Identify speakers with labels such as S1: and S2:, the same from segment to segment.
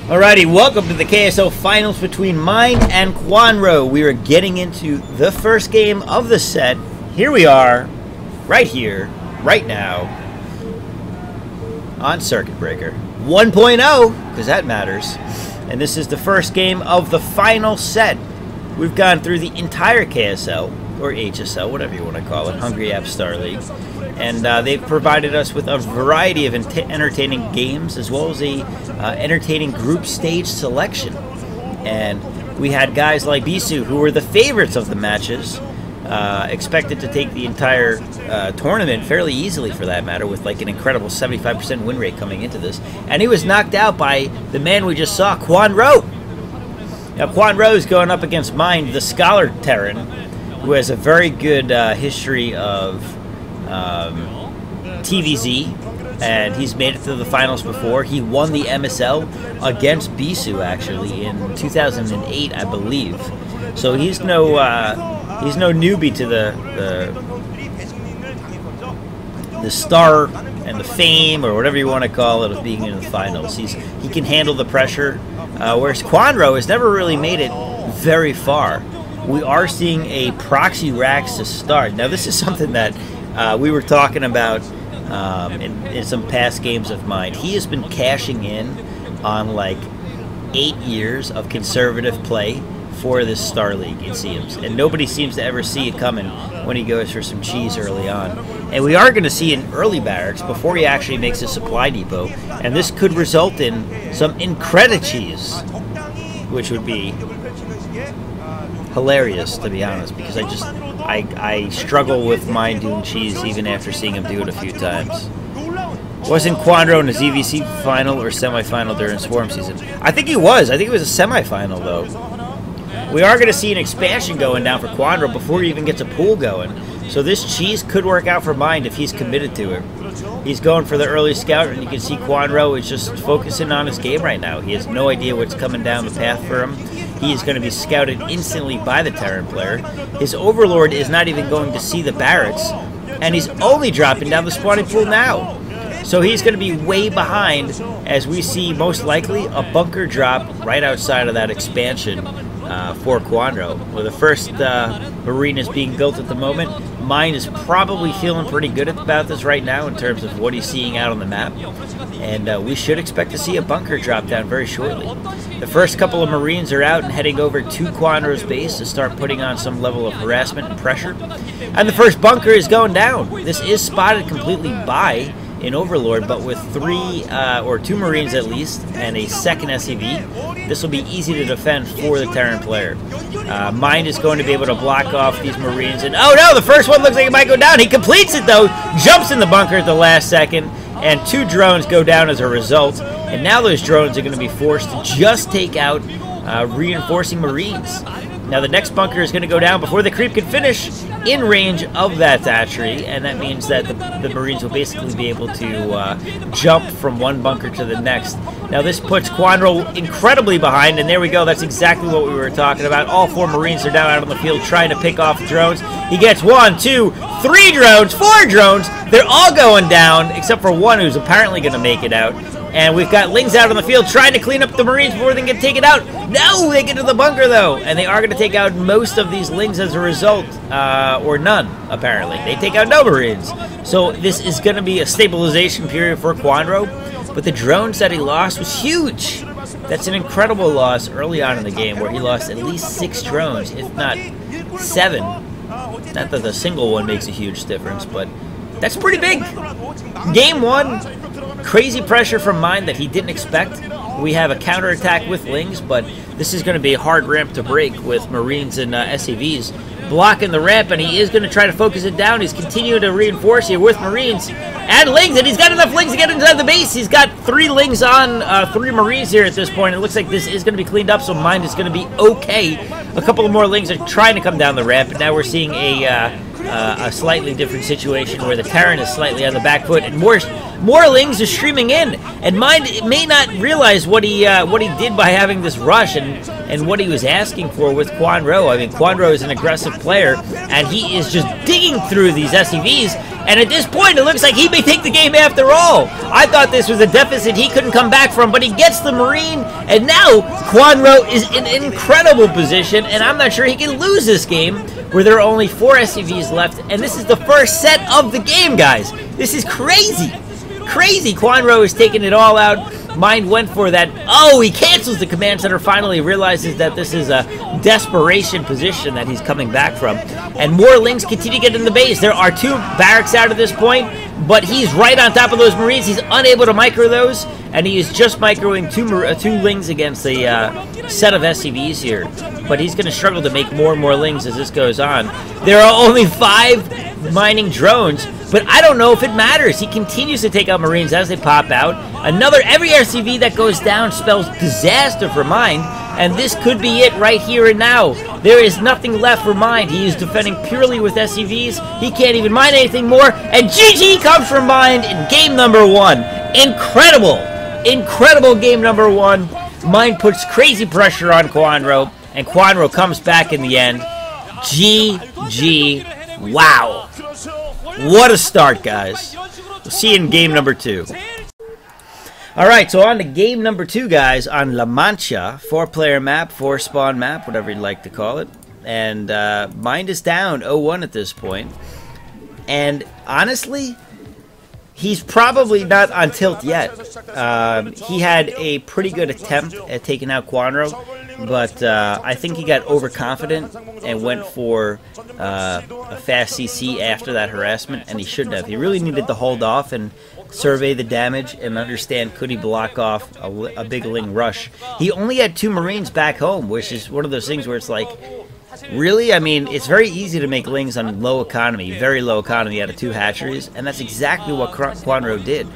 S1: Alrighty, welcome to the KSL Finals between Mind and Kwanro. We are getting into the first game of the set. Here we are, right here, right now, on Circuit Breaker 1.0, because that matters. And this is the first game of the final set. We've gone through the entire KSL, or HSL, whatever you want to call it, Hungry App Star League. And they've provided us with a variety of entertaining games, as well as a entertaining group stage selection. And we had guys like Bisu, who were the favorites of the matches, expected to take the entire tournament fairly easily, for that matter, with like an incredible 75% win rate coming into this. And he was knocked out by the man we just saw, Kwanro. Now, Kwanro is going up against Mind, the Scholar Taran, who has a very good history of TVZ, and he's made it to the finals before. He won the MSL against Bisu, actually, in 2008, I believe. So he's no newbie to the star and the fame, or whatever you want to call it, of being in the finals. He can handle the pressure, whereas Kwanro has never really made it very far. We are seeing a proxy Rax to start. Now, this is something that we were talking about in some past games of mine. He has been cashing in on like 8 years of conservative play for this Star League, it seems. And nobody seems to ever see it coming when he goes for some cheese early on. And we are going to see an early barracks before he actually makes a supply depot. And this could result in some incredible cheese, which would be hilarious, to be honest, because I struggle with Mind doing cheese even after seeing him do it a few times. Wasn't Kwanro in a ZVC final or semifinal during Swarm season? I think he was. I think it was a semifinal, though. We are going to see an expansion going down for Kwanro before he even gets a pool going. So this cheese could work out for Mind if he's committed to it. He's going for the early scout, and you can see Kwanro is just focusing on his game right now. He has no idea what's coming down the path for him. He is going to be scouted instantly by the Taran player. His Overlord is not even going to see the barracks, and he's only dropping down the spawning pool now. So he's going to be way behind, as we see most likely a bunker drop right outside of that expansion for Kwanro. Where the first marine is being built at the moment. Mind is probably feeling pretty good about this right now in terms of what he's seeing out on the map. And we should expect to see a bunker drop down very shortly. The first couple of Marines are out and heading over to Kwanro's base to start putting on some level of harassment and pressure. And the first bunker is going down. This is spotted completely by an Overlord, but with two Marines at least, and a second SCV, this will be easy to defend for the Taran player. Mind is going to be able to block off these Marines, and oh no, the first one looks like it might go down. He completes it though, jumps in the bunker at the last second, and 2 drones go down as a result. And now those drones are going to be forced to just take out reinforcing Marines. Now the next bunker is going to go down before the creep can finish in range of that hatchery, and that means that the Marines will basically be able to jump from one bunker to the next. Now this puts Kwanro incredibly behind, and there we go, that's exactly what we were talking about. All 4 Marines are down out on the field trying to pick off drones. He gets 1, 2, 3 drones, 4 drones. They're all going down, except for one who's apparently going to make it out. And we've got Lings out on the field trying to clean up the Marines before they get taken out. No, they get to the bunker, though. And they are going to take out most of these Lings as a result. Or none, apparently. They take out no Marines. So this is going to be a stabilization period for Kwanro. But the drones that he lost was huge. That's an incredible loss early on in the game, where he lost at least 6 drones, if not 7. Not that the single one makes a huge difference, but that's pretty big. Game 1. Crazy pressure from Mind that he didn't expect. We have a counterattack with Lings, but this is going to be a hard ramp to break with Marines and SCVs blocking the ramp, and he is going to try to focus it down. He's continuing to reinforce here with Marines and Lings, and he's got enough Lings to get inside the base. He's got 3 Lings on 3 Marines here at this point. It looks like this is going to be cleaned up, so Mind is going to be okay. A couple of more Lings are trying to come down the ramp, and now we're seeing a slightly different situation where the Taran is slightly on the back foot, and more Lings are streaming in. And Mind may not realize what he did by having this rush and what he was asking for with Kwanro. I mean, Kwanro is an aggressive player, and he is just digging through these SCVs And at this point, it looks like he may take the game after all. I thought this was a deficit he couldn't come back from, but he gets the Marine, and now Kwanro is in an incredible position, and I'm not sure he can lose this game, where there are only 4 SCVs left, and this is the first set of the game, guys. This is crazy. Crazy. Kwanro is taking it all out. Mind went for that. Oh, he cancels the command center. Finally realizes that this is a desperation position that he's coming back from. And more Lings continue to get in the base. There are 2 barracks out at this point, but he's right on top of those Marines. He's unable to micro those, and he is just microing 2 Lings against a set of SCVs here. But he's going to struggle to make more and more Lings as this goes on. There are only 5 mining drones, but I don't know if it matters. He continues to take out Marines as they pop out. Every RCV that goes down spells disaster for Mind, and this could be it right here and now. There is nothing left for Mind. He is defending purely with SCVs. He can't even mine anything more, and GG comes from Mind in game number 1. Incredible! Incredible game number 1. Mind puts crazy pressure on Kwanro, and Kwanro comes back in the end. GG. Wow. What a start, guys. We'll see you in game number 2. Alright, so on to game number 2, guys, on La Mancha. 4-player map, 4-spawn map, whatever you'd like to call it. And Mind is down 0-1 at this point. And honestly, he's probably not on tilt yet. He had a pretty good attempt at taking out Kwanro, but I think he got overconfident and went for a fast CC after that harassment, and he shouldn't have. He really needed to hold off and survey the damage and understand could he block off a big Ling rush. He only had 2 Marines back home, which is one of those things where it's like, really? I mean, it's very easy to make Lings on low economy, very low economy out of 2 hatcheries, and that's exactly what Kwanro did.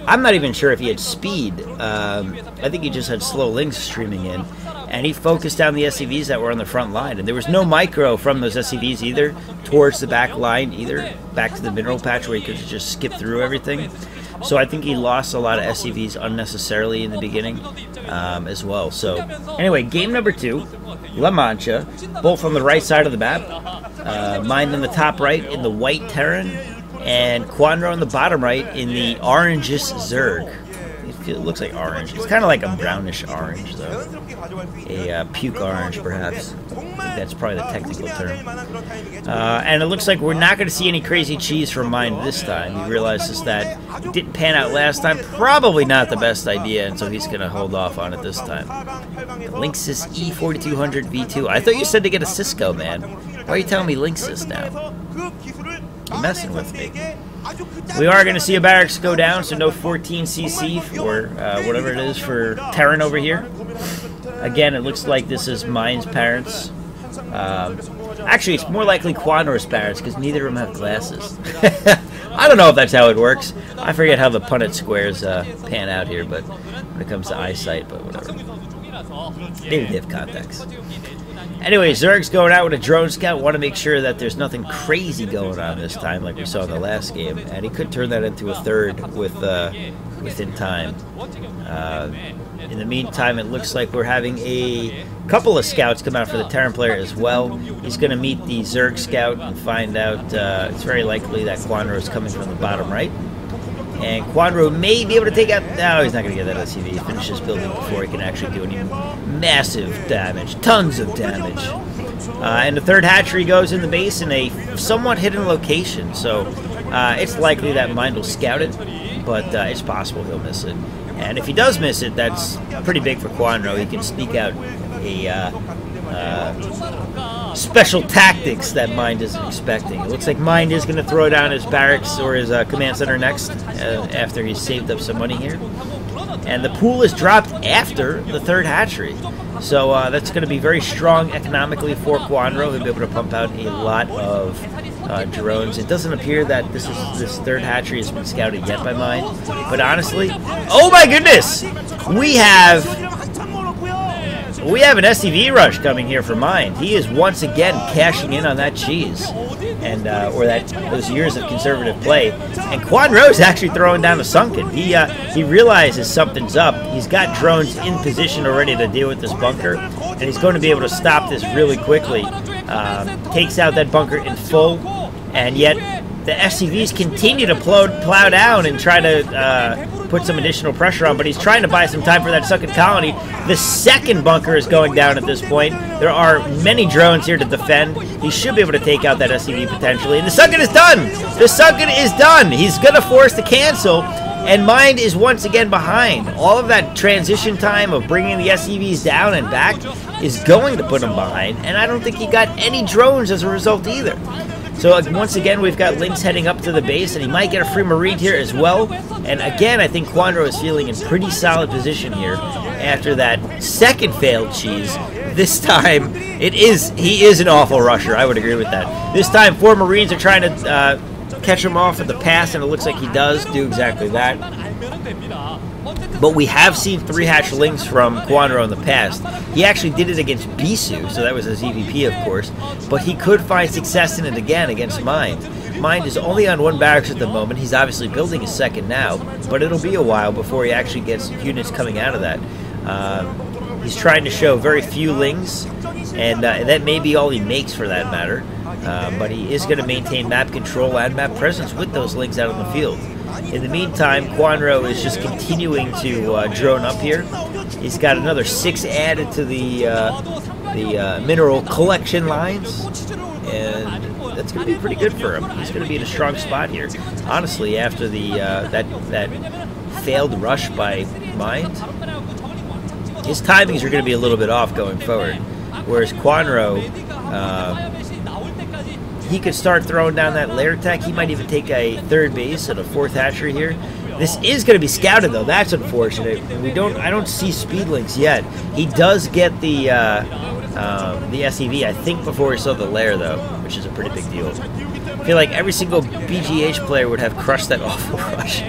S1: I'm not even sure if he had speed. I think he just had slow Lings streaming in, and he focused down the SCVs that were on the front line, and there was no micro from those SCVs either towards the back line, either back to the mineral patch where he could just skip through everything. So I think he lost a lot of SCVs unnecessarily in the beginning as well. So anyway, game number 2, La Mancha, both on the right side of the map. Mind on the top right in the white Taran, and Kwanro on the bottom right in the orangish Zerg. It looks like orange. It's kind of like a brownish orange, though. A puke orange, perhaps. I think that's probably the technical term. And it looks like we're not going to see any crazy cheese from Mind this time. He realizes that it didn't pan out last time. Probably not the best idea, and so he's going to hold off on it this time. Linksys E4200 V2. I thought you said to get a Cisco, man. Why are you telling me Linksys now? You're messing with me. We are going to see a barracks go down, so no 14cc for whatever it is for Taran over here. Again, it looks like this is Mind's parents. Actually, it's more likely Kwanro's parents, because neither of them have glasses. I don't know if that's how it works. I forget how the Punnett squares pan out here, but when it comes to eyesight, but whatever. Maybe they have contacts. Anyway, Zerg's going out with a drone scout. Want to make sure that there's nothing crazy going on this time like we saw in the last game. And he could turn that into a third within time. In the meantime, it looks like we're having a couple of scouts come out for the Taran player as well. He's going to meet the Zerg scout and find out it's very likely that Kwanro is coming from the bottom right. And Kwanro may be able to take out... No, he's not going to get that SCV. He finishes building before he can actually do any massive damage. Tons of damage. And the third hatchery goes in the base in a somewhat hidden location. So it's likely that Mind will scout it, but it's possible he'll miss it. And if he does miss it, that's pretty big for Kwanro. He can sneak out a special tactics that Mind isn't expecting. It looks like Mind is going to throw down his barracks or his command center next after he's saved up some money here. And the pool is dropped after the third hatchery. So that's going to be very strong economically for Kwanro. He'll be able to pump out a lot of drones. It doesn't appear that this third hatchery has been scouted yet by Mind. But honestly, oh my goodness! We have an SCV rush coming here for Mind. He is once again cashing in on that cheese, and or those years of conservative play. And Kwanro is actually throwing down the sunken. He realizes something's up. He's got drones in position already to deal with this bunker, and he's going to be able to stop this really quickly. Takes out that bunker in full, and yet the SCVs continue to plow down and try to put some additional pressure on, but he's trying to buy some time for that sunken colony. The second bunker is going down at this point. There are many drones here to defend. He should be able to take out that SCV potentially. And the sunken is done! The sunken is done! He's going to force the cancel, and Mind is once again behind. All of that transition time of bringing the SCVs down and back is going to put him behind, and I don't think he got any drones as a result either. So once again, we've got Lynx heading up to the base, and he might get a free Marine here as well. And again, I think Kwanro is feeling in pretty solid position here after that second failed cheese. This time, he is an awful rusher. I would agree with that. This time, 4 Marines are trying to catch him off at the pass, and it looks like he does do exactly that. But we have seen 3-hatch Lynx from Kwanro in the past. He actually did it against Bisu, so that was his EVP, of course. But he could find success in it again against Mind. Mind is only on 1 barracks at the moment. He's obviously building his second now, but it'll be a while before he actually gets units coming out of that. He's trying to show very few Lings, and that may be all he makes for that matter. But he is going to maintain map control and map presence with those Lings out on the field. In the meantime, Kwanro is just continuing to drone up here. He's got another 6 added to the mineral collection lines, and that's going to be pretty good for him. He's going to be in a strong spot here. Honestly, after the that failed rush by Mind, his timings are going to be a little bit off going forward. Whereas Kwanro, he could start throwing down that lair attack. He might even take a 3rd base and a 4th hatchery here. This is going to be scouted though. That's unfortunate. I don't see Speedlinks yet. He does get the SCV, I think, before he saw the lair though, which is a pretty big deal. I feel like every single BGH player would have crushed that awful rush.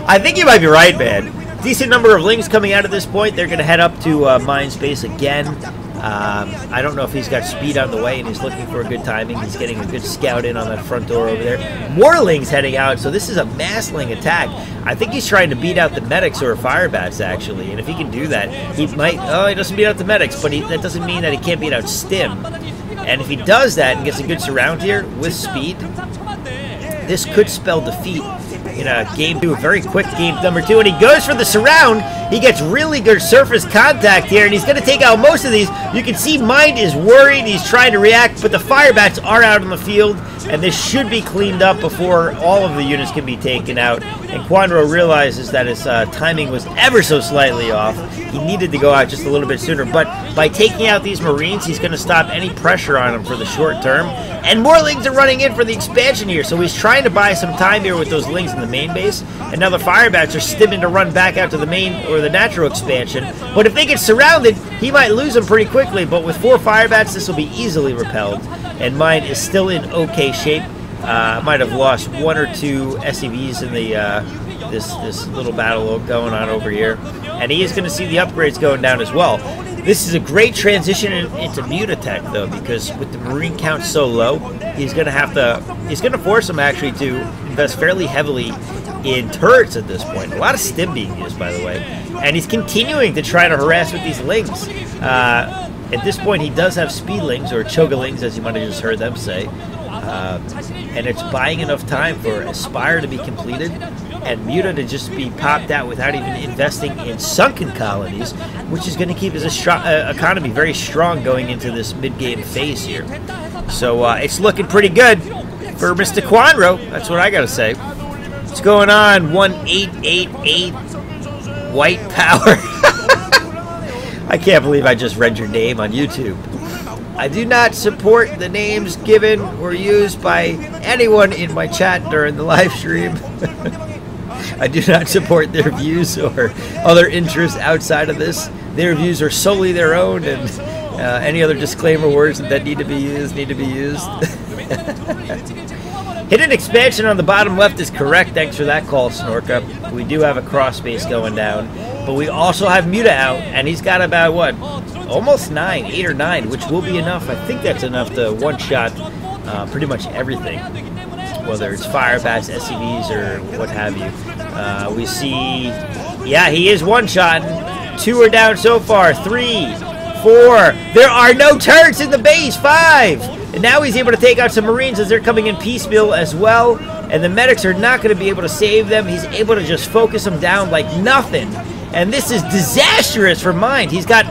S1: I think you might be right, man. Decent number of Lings coming out at this point. They're going to head up to Mind's base again. I don't know if he's got speed on the way and he's looking for a good timing. He's getting a good scout in on that front door over there. More Lings heading out, so this is a mass Ling attack. I think he's trying to beat out the medics or fire bats, actually. And if he can do that, he might... Oh, he doesn't beat out the medics, but that doesn't mean that he can't beat out Stim. And if he does that and gets a good surround here with speed, this could spell defeat in game 2, a very quick game number 2, and he goes for the surround. He gets really good surface contact here, and he's going to take out most of these. You can see Mind is worried. He's trying to react, but the fire bats are out on the field, and this should be cleaned up before all of the units can be taken out. And Kwanro realizes that his timing was ever so slightly off. He needed to go out just a little bit sooner, but by taking out these Marines, he's going to stop any pressure on him for the short term. And more Lings are running in for the expansion here, so he's trying to buy some time here with those Lings in the main base. And now the fire bats are stimming to run back out to the main or the natural expansion. But if they get surrounded, he might lose them pretty quickly. But with 4 fire bats, this will be easily repelled. And Mind is still in okay shape. Might have lost 1 or 2 SCVs in the this little battle going on over here. And he is going to see the upgrades going down as well. This is a great transition into Muta tech, though, because with the Marine count so low, he's going to force him actually to invest fairly heavily in turrets at this point. A lot of stim being used, by the way. And he's continuing to try to harass with these Lings. At this point, he does have Speedlings, or Chogalings, as you might have just heard them say. And it's buying enough time for Aspire to be completed and Muta to just be popped out without even investing in sunken colonies, which is going to keep his economy very strong going into this mid-game phase here. So it's looking pretty good for Mr. Kwanro. That's what I got to say. What's going on? 1888 White Power. I can't believe I just read your name on YouTube. I do not support the names given or used by anyone in my chat during the live stream. I do not support their views or other interests outside of this. Their views are solely their own, and any other disclaimer words that need to be used need to be used. Hidden expansion on the bottom left is correct. Thanks for that call, Snorka. We do have a cross space going down, but we also have Muta out, and he's got about, what, almost 9, 8 or 9, which will be enough. I think that's enough to one-shot pretty much everything, whether it's fire bats, SCVs, or what have you. We see, yeah, he is one-shotting. 2 are down so far. 3, 4. There are no turrets in the base. 5. And now he's able to take out some Marines as they're coming in piecemeal as well. And the medics are not going to be able to save them. He's able to just focus them down like nothing. And this is disastrous for Mind. He's got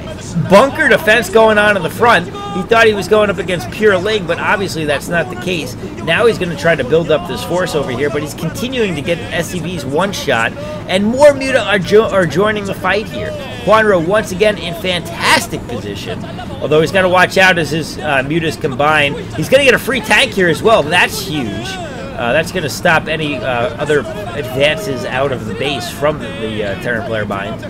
S1: bunker defense going on in the front. He thought he was going up against pure Ling, but obviously that's not the case. Now he's going to try to build up this force over here, but he's continuing to get SCVs one-shot, and more Muta are joining the fight here. Kwanro once again in fantastic position, although he's got to watch out as his Mutas combine. He's going to get a free tank here as well. That's huge. That's going to stop any other advances out of the base from the Taran player Mind.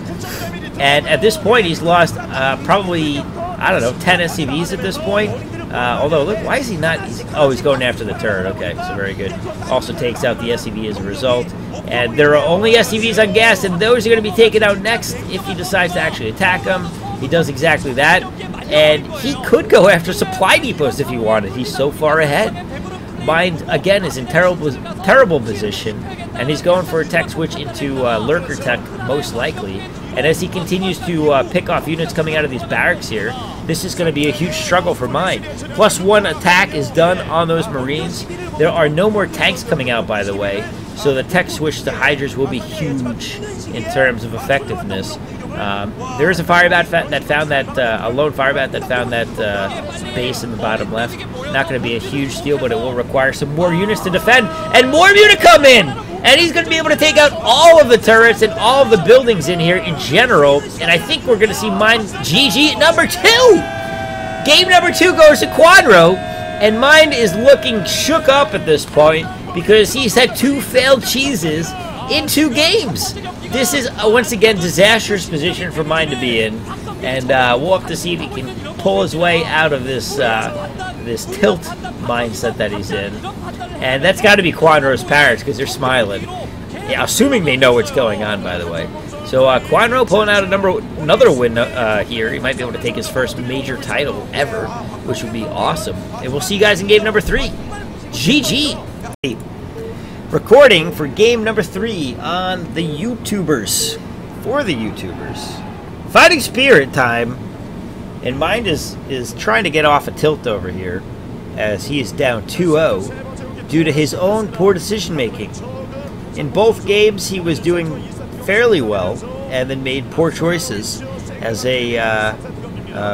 S1: And at this point, he's lost probably, I don't know, 10 SCVs at this point. Although, look, why is he not? He's going after the turret. Okay, so very good. Also takes out the SCV as a result. And there are only SCVs on gas, and those are going to be taken out next if he decides to actually attack them. He does exactly that. And he could go after supply depots if he wanted. He's so far ahead. Mind, again, is in terrible position, and he's going for a tech switch into Lurker Tech, most likely. And as he continues to pick off units coming out of these barracks here, this is going to be a huge struggle for Mind. +1 attack is done on those Marines. There are no more tanks coming out, by the way, so the tech switch to Hydras will be huge in terms of effectiveness. There is a firebat that found that, a lone firebat that found that base in the bottom left. Not going to be a huge steal, but it will require some more units to defend, and more Muta come in! And he's going to be able to take out all of the turrets and all of the buildings in here in general, and I think we're going to see Mind GG at number 2! Game number 2 goes to Kwanro, and Mind is looking shook up at this point because he's had 2 failed cheeses in 2 games. This is, once again, disastrous position for Mind to be in, and we'll have to see if he can pull his way out of this this tilt mindset that he's in. And that's got to be Kwanro's parents, because they're smiling. Yeah, assuming they know what's going on, by the way. So Kwanro pulling out another win here. He might be able to take his first major title ever, which would be awesome. And we'll see you guys in game number 3. GG! Recording for game number 3 on the YouTubers. For the YouTubers. Fighting Spirit time. And Mind is trying to get off a tilt over here, as he is down 2-0 due to his own poor decision making. In both games, he was doing fairly well and then made poor choices as a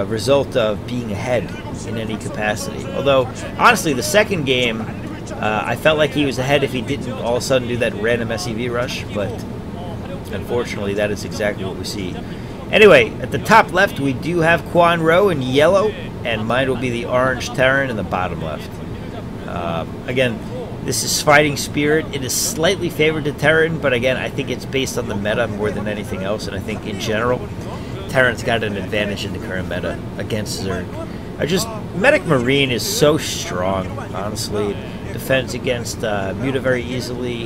S1: result of being ahead in any capacity. Although, honestly, the second game, I felt like he was ahead if he didn't all of a sudden do that random SCV rush, but unfortunately, that is exactly what we see. Anyway, at the top left, we do have Kwanro in yellow, and mine will be the orange Taran in the bottom left. Again, this is Fighting Spirit. It is slightly favored to Taran, but again, I think it's based on the meta more than anything else, and I think in general, Taran's got an advantage in the current meta against Zerg. Medic Marine is so strong, honestly. Defends against Muta very easily.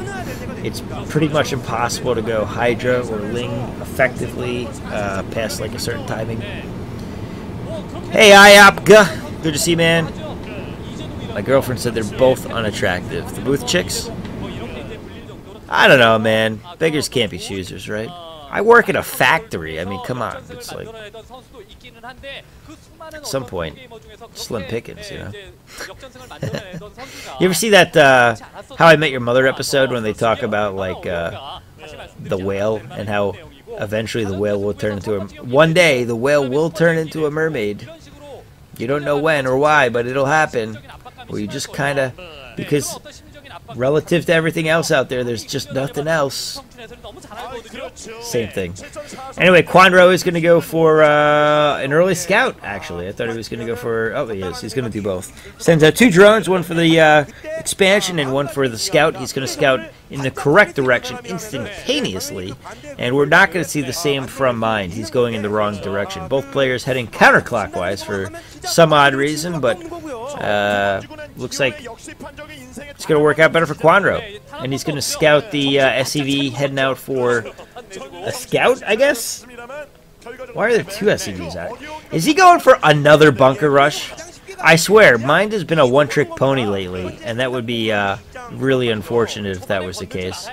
S1: It's pretty much impossible to go Hydra or Ling effectively past like a certain timing. Hey, Iopga. Good to see you, man. My girlfriend said they're both unattractive. The booth chicks? I don't know, man. Beggars can't be choosers, right? I work at a factory. I mean, come on. It's like, at some point, slim pickings, you know? You ever see that How I Met Your Mother episode when they talk about, like, the whale and how eventually the whale will turn into a... One day, the whale will turn into a mermaid. You don't know when or why, but it'll happen. Or you just kind of... Because relative to everything else out there, there's just nothing else. Same thing. Anyway, Kwanro is going to go for an early scout, actually. I thought he was going to go for... Oh, he is. He's going to do both. Sends out 2 drones, one for the expansion and one for the scout. He's going to scout in the correct direction instantaneously. And we're not going to see the same from Mind. He's going in the wrong direction. Both players heading counterclockwise for some odd reason, but looks like it's going to work out better for Kwanro. And he's going to scout the SCV heading out for a scout, I guess? Why are there 2 SCVs out? Is he going for another bunker rush? I swear, Mind has been a one-trick pony lately, and that would be really unfortunate if that was the case.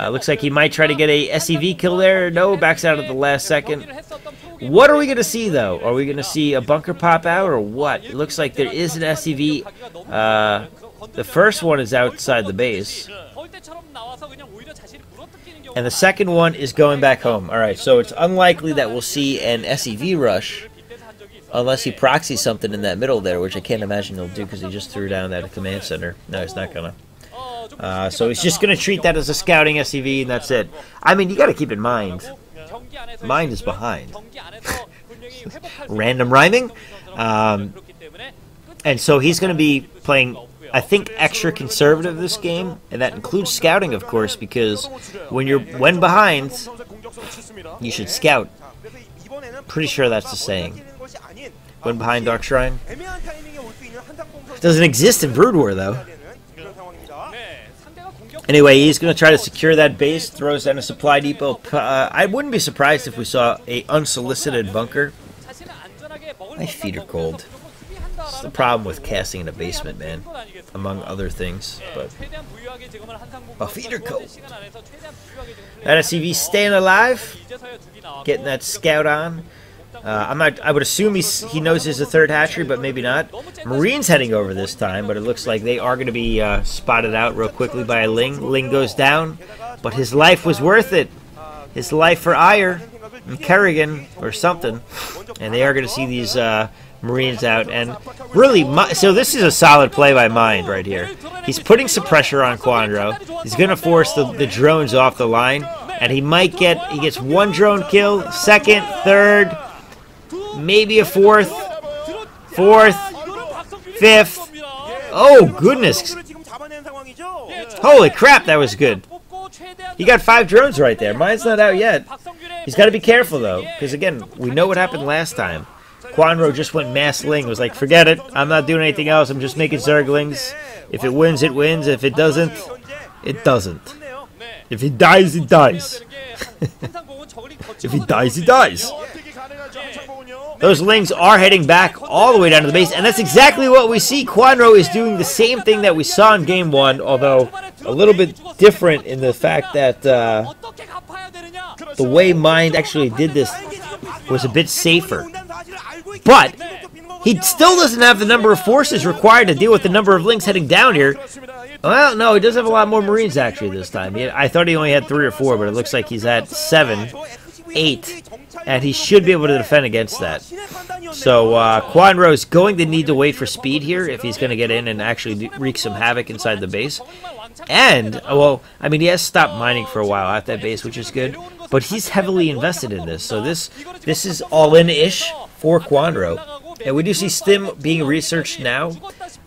S1: Looks like he might try to get a SCV kill there. No, backs out at the last second. What are we going to see, though? Are we going to see a bunker pop out or what? It looks like there is an SCV. The first one is outside the base. And the second one is going back home. All right, so it's unlikely that we'll see an SCV rush unless he proxies something in that middle there, which I can't imagine he'll do because he just threw down that command center. No, he's not going to. So he's just going to treat that as a scouting SCV, and that's it. I mean, you got to keep in mind, Mind is behind. Random rhyming. And so he's going to be playing, I think, extra conservative this game, and that includes scouting, of course, because when behind, you should scout. Pretty sure that's the saying. When behind Dark Shrine. It doesn't exist in Brood War, though. Anyway, he's going to try to secure that base, throws down a supply depot. I wouldn't be surprised if we saw a unsolicited bunker. My feet are cold. It's the problem with casting in a basement, man, among other things. But my feet are cold. That SCV staying alive, getting that scout on. I would assume he knows there's a third hatchery, but maybe not. Marine's heading over this time, but it looks like they are going to be spotted out real quickly by a Ling. Ling goes down, but his life was worth it. His life for ire and Kerrigan or something. And they are going to see these Marines out. And really, so this is a solid play by Mind right here. He's putting some pressure on Kwanro. He's going to force the drones off the line. And he gets one drone kill, second, third, maybe a fourth, fifth. Oh, goodness. Holy crap, that was good. He got 5 drones right there. Mine's not out yet. He's got to be careful, though, because, again, we know what happened last time. Kwanro just went mass Ling. Was like, forget it. I'm not doing anything else. I'm just making Zerglings. If it wins, it wins. If it doesn't, it doesn't. If he dies, he dies. If he dies, he dies. Those Lings are heading back all the way down to the base, and that's exactly what we see. Kwanro is doing the same thing that we saw in Game 1, although a little bit different in the fact that the way Mind actually did this was a bit safer. But he still doesn't have the number of forces required to deal with the number of Lings heading down here. Well, no, he does have a lot more Marines, actually, this time. I thought he only had 3 or 4, but it looks like he's at 7, 8, and he should be able to defend against that. So Kwanro is going to need to wait for speed here if he's going to get in and actually wreak some havoc inside the base. And, well, I mean, he has stopped mining for a while at that base, which is good, but he's heavily invested in this. So this is all-in-ish for Kwanro. And we do see Stim being researched now.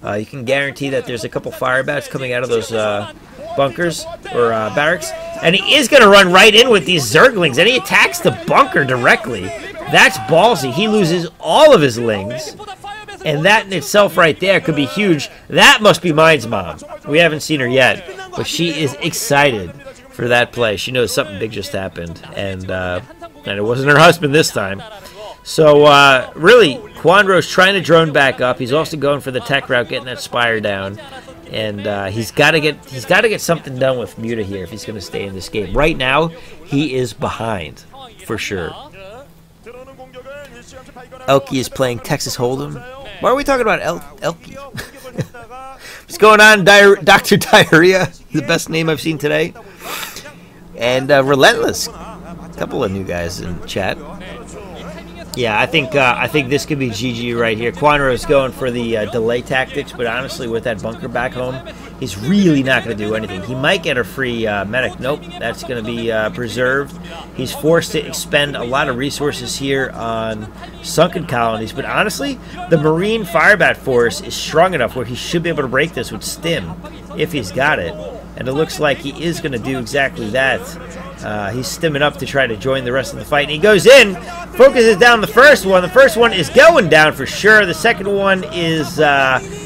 S1: You can guarantee that there's a couple fire bats coming out of those bunkers or barracks. And he is going to run right in with these Zerglings, and he attacks the bunker directly. That's ballsy. He loses all of his Lings, and that in itself right there could be huge. That must be Mind's mom. We haven't seen her yet, but she is excited for that play. She knows something big just happened, and it wasn't her husband this time. So, really, Kwanro's trying to drone back up. He's also going for the tech route, getting that Spire down. And he's got to get something done with Muta here if he's going to stay in this game. Right now, he is behind, for sure. Elky is playing Texas Hold'em. Why are we talking about Elky? What's going on, Dr. Diarrhea? The best name I've seen today. And Relentless. A couple of new guys in chat. Yeah, I think this could be GG right here. Kwanro is going for the delay tactics, but honestly, with that bunker back home, he's really not going to do anything. He might get a free medic. Nope, that's going to be preserved. He's forced to expend a lot of resources here on sunken colonies, but honestly, the Marine Firebat force is strong enough where he should be able to break this with Stim, if he's got it. And it looks like he is going to do exactly that. He's stimming up to try to join the rest of the fight. And he goes in, focuses down the first one. The first one is going down for sure. The second one is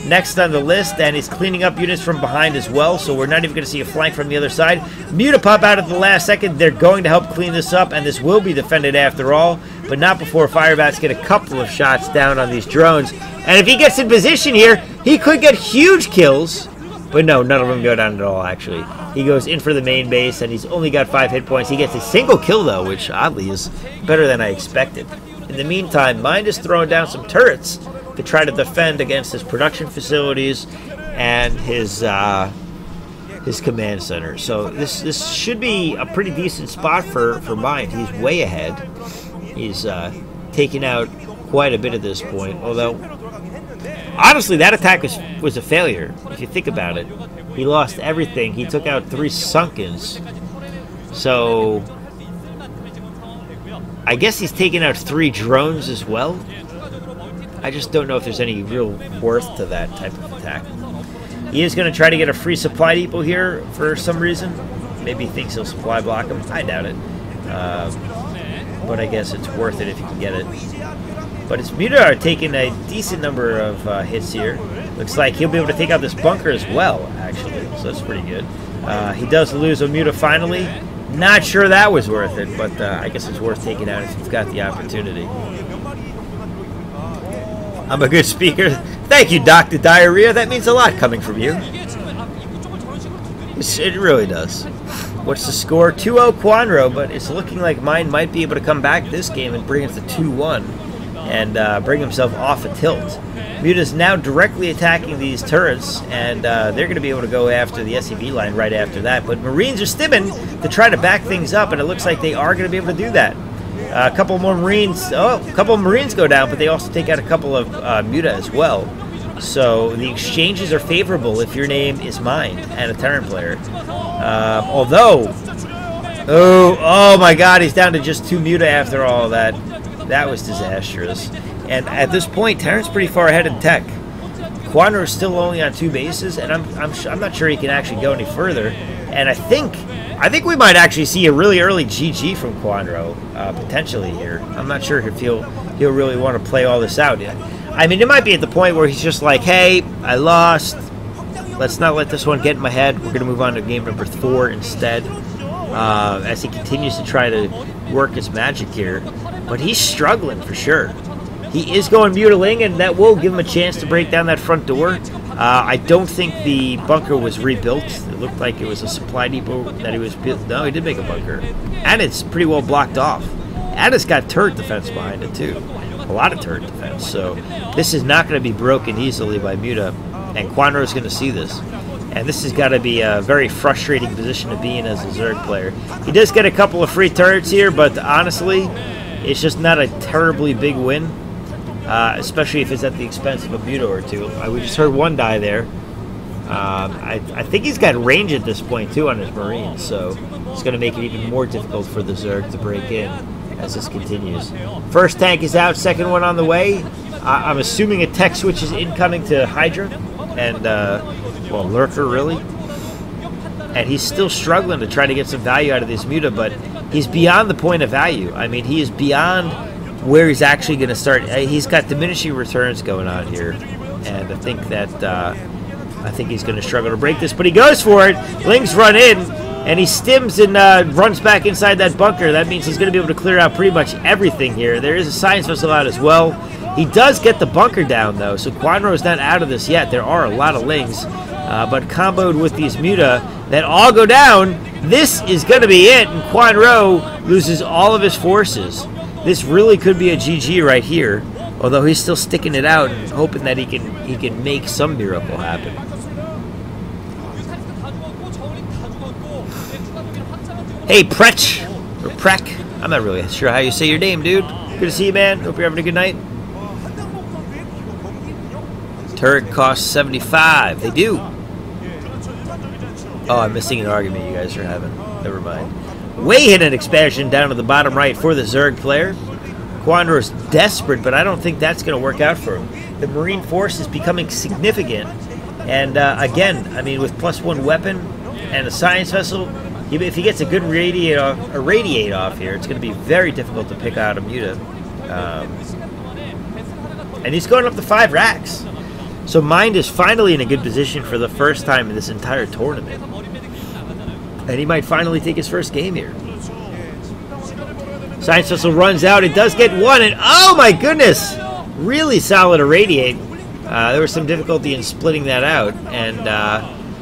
S1: next on the list, and he's cleaning up units from behind as well, so we're not even going to see a flank from the other side. Muta pop out at the last second. They're going to help clean this up, and this will be defended after all, but not before Firebats get a couple of shots down on these drones. And if he gets in position here, he could get huge kills. But no, none of them go down at all, actually. He goes in for the main base, and he's only got 5 hit points. He gets a single kill, though, which, oddly, is better than I expected. In the meantime, Mind is throwing down some turrets to try to defend against his production facilities and his command center. So this should be a pretty decent spot for Mind. He's way ahead. He's taking out quite a bit at this point. Although, honestly, that attack was a failure. If you think about it, he lost everything. He took out 3 Sunkens. So I guess he's taking out 3 drones as well. I just don't know if there's any real worth to that type of attack. He is going to try to get a free supply depot here for some reason. Maybe he thinks he'll supply block him. I doubt it. But I guess it's worth it if you can get it. But his Muta are taking a decent number of hits here. Looks like he'll be able to take out this bunker as well, actually. So that's pretty good. He does lose a Muta finally. Not sure that was worth it, but I guess it's worth taking out if you've got the opportunity. I'm a good speaker. Thank you, Dr. Diarrhea. That means a lot coming from you. It really does. What's the score? 2-0 Kwanro, but it's looking like Mind might be able to come back this game and bring it to 2-1 and bring himself off a tilt. Muta's now directly attacking these turrets, and they're going to be able to go after the SCV line right after that. But Marines are stimming to try to back things up, and it looks like they are going to be able to do that. A couple more Marines. Oh, a couple of Marines go down, but they also take out a couple of Muta as well. So the exchanges are favorable if your name is Mind and a Taran player. Although, oh my God, he's down to just 2 Muta after all that. That was disastrous. And at this point, Taran's pretty far ahead in tech. Kwanro is still only on 2 bases, and I'm not sure he can actually go any further. And I think we might actually see a really early GG from Kwanro potentially here. I'm not sure if he'll really want to play all this out yet. I mean, it might be at the point where he's just like, hey, I lost. Let's not let this one get in my head. We're going to move on to game number 4 instead. As he continues to try to work his magic here. But he's struggling for sure. He is going mutiling, and that will give him a chance to break down that front door. I don't think the bunker was rebuilt. It looked like it was a supply depot that he was built. No, he did make a bunker. And it's pretty well blocked off. And it's got turret defense behind it, too. A lot of turret defense. So this is not going to be broken easily by Muta. And Kwanro is going to see this. And this has got to be a very frustrating position to be in as a Zerg player. He does get a couple of free turrets here, but honestly, it's just not a terribly big win. Especially if it's at the expense of a Muta or 2. We just heard 1 die there. I think he's got range at this point, too, on his Marines. So it's going to make it even more difficult for the Zerg to break in as this continues. First tank is out, second one on the way. I'm assuming a tech switch is incoming to Hydra. And, well, Lurker, really. And he's still struggling to try to get some value out of this Muta, but he's beyond the point of value. I mean, he is beyond where he's actually going to start. He's got diminishing returns going on here. And I think that, he's going to struggle to break this, but he goes for it. Lings run in, and he stims and runs back inside that bunker. That means he's going to be able to clear out pretty much everything here. There is a science vessel out as well. He does get the bunker down, though, so Kwanro is not out of this yet. There are a lot of Lings, but comboed with these Muta that all go down, this is going to be it, and Kwanro loses all of his forces. This really could be a GG right here, although he's still sticking it out and hoping that he can make some miracle happen. Hey, Prech, or Prek, I'm not really sure how you say your name, dude. Good to see you, man. Hope you're having a good night. Turret costs 75. They do. Oh, I'm missing an argument you guys are having. Never mind. Way hidden expansion down to the bottom right for the Zerg player. Kwanro is desperate, but I don't think that's going to work out for him. The Marine force is becoming significant. And again, I mean, with +1 weapon and a science vessel, if he gets a good radiate off here, it's going to be very difficult to pick out a Muta. And he's going up to 5 racks. So Mind is finally in a good position for the first time in this entire tournament. And he might finally take his first game here. Science Vessel runs out. It does get 1, and oh my goodness! Really solid irradiate. There was some difficulty in splitting that out, and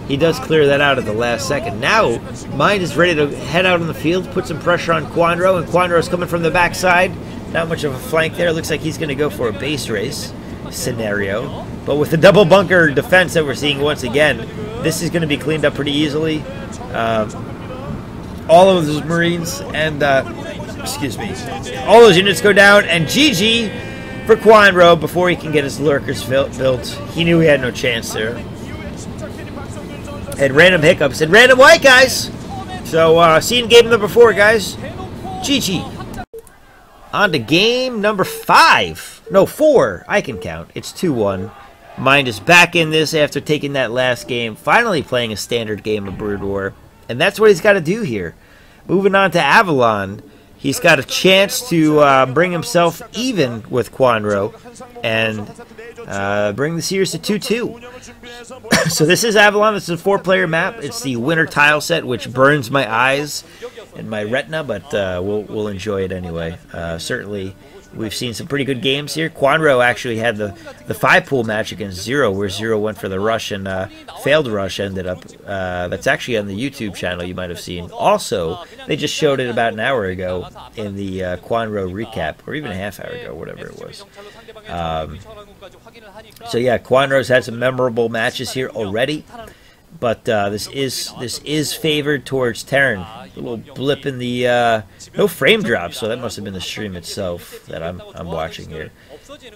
S1: he does clear that out at the last second. Now, Mind is ready to head out on the field, put some pressure on Kwanro, and Kwanro is coming from the backside. Not much of a flank there. Looks like he's going to go for a base race scenario. But with the double bunker defense that we're seeing once again, this is going to be cleaned up pretty easily. All of those Marines and, excuse me, all those units go down. And GG for Kwanro before he can get his lurkers built. He knew he had no chance there. Had random hiccups and random white guys. So, see you in game number 4, guys. GG. On to game number 5. No, 4. I can count. It's 2-1. Mind is back in this after taking that last game. Finally playing a standard game of Brood War. And that's what he's got to do here. Moving on to Avalon. He's got a chance to bring himself even with Kwanro. And bring the series to 2-2. So this is Avalon. This is a 4-player map. It's the winter tile set, which burns my eyes and my retina, but we'll enjoy it anyway. Certainly, we've seen some pretty good games here. Kwanro actually had the 5-pool match against Zero, where Zero went for the rush and failed rush ended up. That's actually on the YouTube channel you might have seen. Also, they just showed it about an hour ago in the Kwanro recap, or even a half hour ago, whatever it was. So yeah, Kwanro's had some memorable matches here already. But this is favored towards Taran. A little blip in the no frame drop, so that must have been the stream itself that I'm watching here.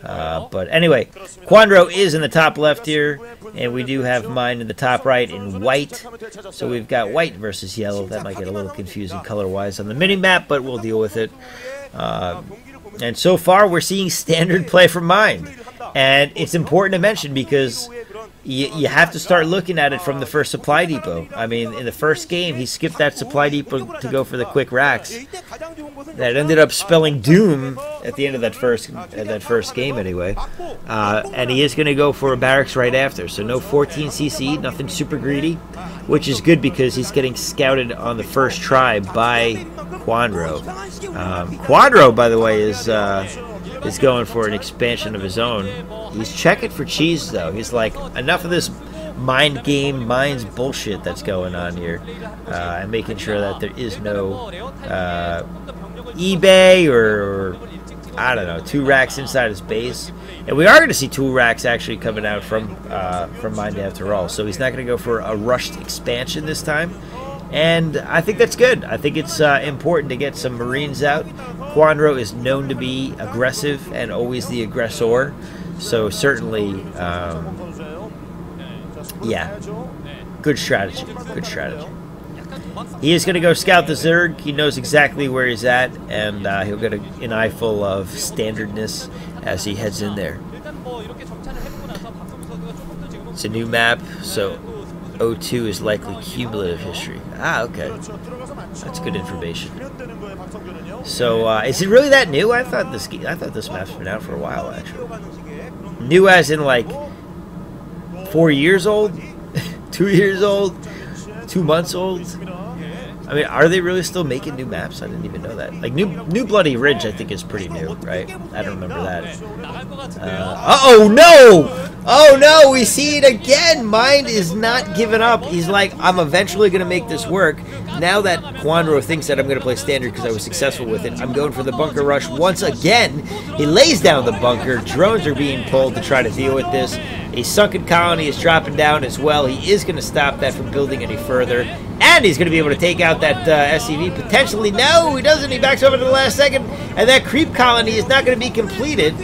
S1: But anyway, Kwanro is in the top left here, and we do have mine in the top right in white. So we've got white versus yellow. That might get a little confusing color-wise on the mini-map, but we'll deal with it. And so far, we're seeing standard play from mine. And it's important to mention because you have to start looking at it from the first supply depot. I mean, in the first game, he skipped that supply depot to go for the quick racks. That ended up spelling doom at the end of that first game anyway. And he is going to go for a barracks right after. So no 14 CC, nothing super greedy, which is good because he's getting scouted on the first try by Kwanro. Kwanro, by the way, is going for an expansion of his own. He's checking for cheese, though. He's like, enough of this mind game, minds bullshit that's going on here. And making sure that there is no eBay or I don't know, 2 racks inside his base. And we are going to see 2 racks actually coming out from Mind after all. So he's not going to go for a rushed expansion this time. And I think that's good. I think it's important to get some Marines out. Kwanro is known to be aggressive and always the aggressor. So certainly, yeah, good strategy. Good strategy. He is going to go scout the Zerg. He knows exactly where he's at, and he'll get an eyeful of standardness as he heads in there. It's a new map, so 02 is likely cumulative history. Ah, okay. That's good information. So, is it really that new? I thought this map's been out for a while, actually. New as in, like, 4 years old? 2 years old? 2 months old? I mean, are they really still making new maps? I didn't even know that. Like, New Bloody Ridge, I think, is pretty new, right? I don't remember that. Uh-oh, no! Oh, no, we see it again! Mind is not giving up. He's like, I'm eventually going to make this work. Now that Kwanro thinks that I'm going to play standard because I was successful with it, I'm going for the bunker rush once again. He lays down the bunker. Drones are being pulled to try to deal with this. A sunken colony is dropping down as well. He is going to stop that from building any further. And he's going to be able to take out that SCV. Potentially, no, he doesn't. He backs over to the last second. And that creep colony is not going to be completed.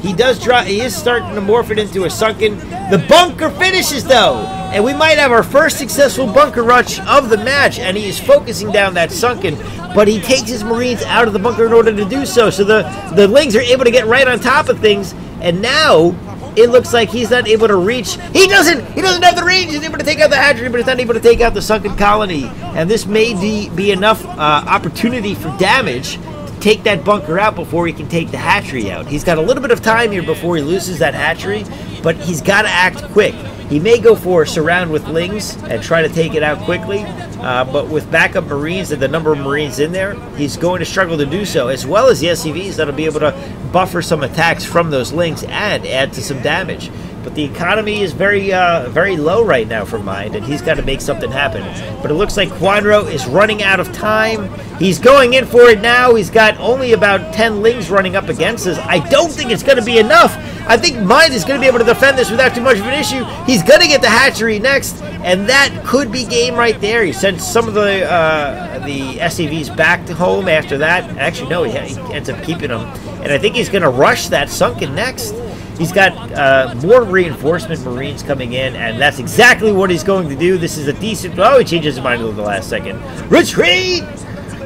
S1: He does drop. He is starting to morph it into a sunken. The bunker finishes, though. And we might have our first successful bunker rush of the match. And he is focusing down that sunken. But he takes his Marines out of the bunker in order to do so. So the Lings are able to get right on top of things. And now it looks like he's not able to reach. He doesn't have the range. He's able to take out the hatchery, but he's not able to take out the sunken colony. And this may be enough opportunity for damage to take that bunker out before he can take the hatchery out. He's got a little bit of time here before he loses that hatchery, but he's got to act quick. He may go for a surround with Lings and try to take it out quickly, but with backup Marines and the number of Marines in there, he's going to struggle to do so, as well as the SCVs that'll be able to buffer some attacks from those Lings and add to some damage. But the economy is very very low right now for Mind, and he's got to make something happen. But it looks like Kwanro is running out of time. He's going in for it now. He's got only about 10 Lings running up against us. I don't think it's going to be enough. I think Mind is going to be able to defend this without too much of an issue. He's going to get the hatchery next, and that could be game right there. He sent some of the SCVs back to home after that. Actually, no, he ends up keeping them. And I think he's going to rush that Sunken next. He's got more reinforcement Marines coming in, and that's exactly what he's going to do. This is a decent... Oh, he changes his mind at the last second. Retreat!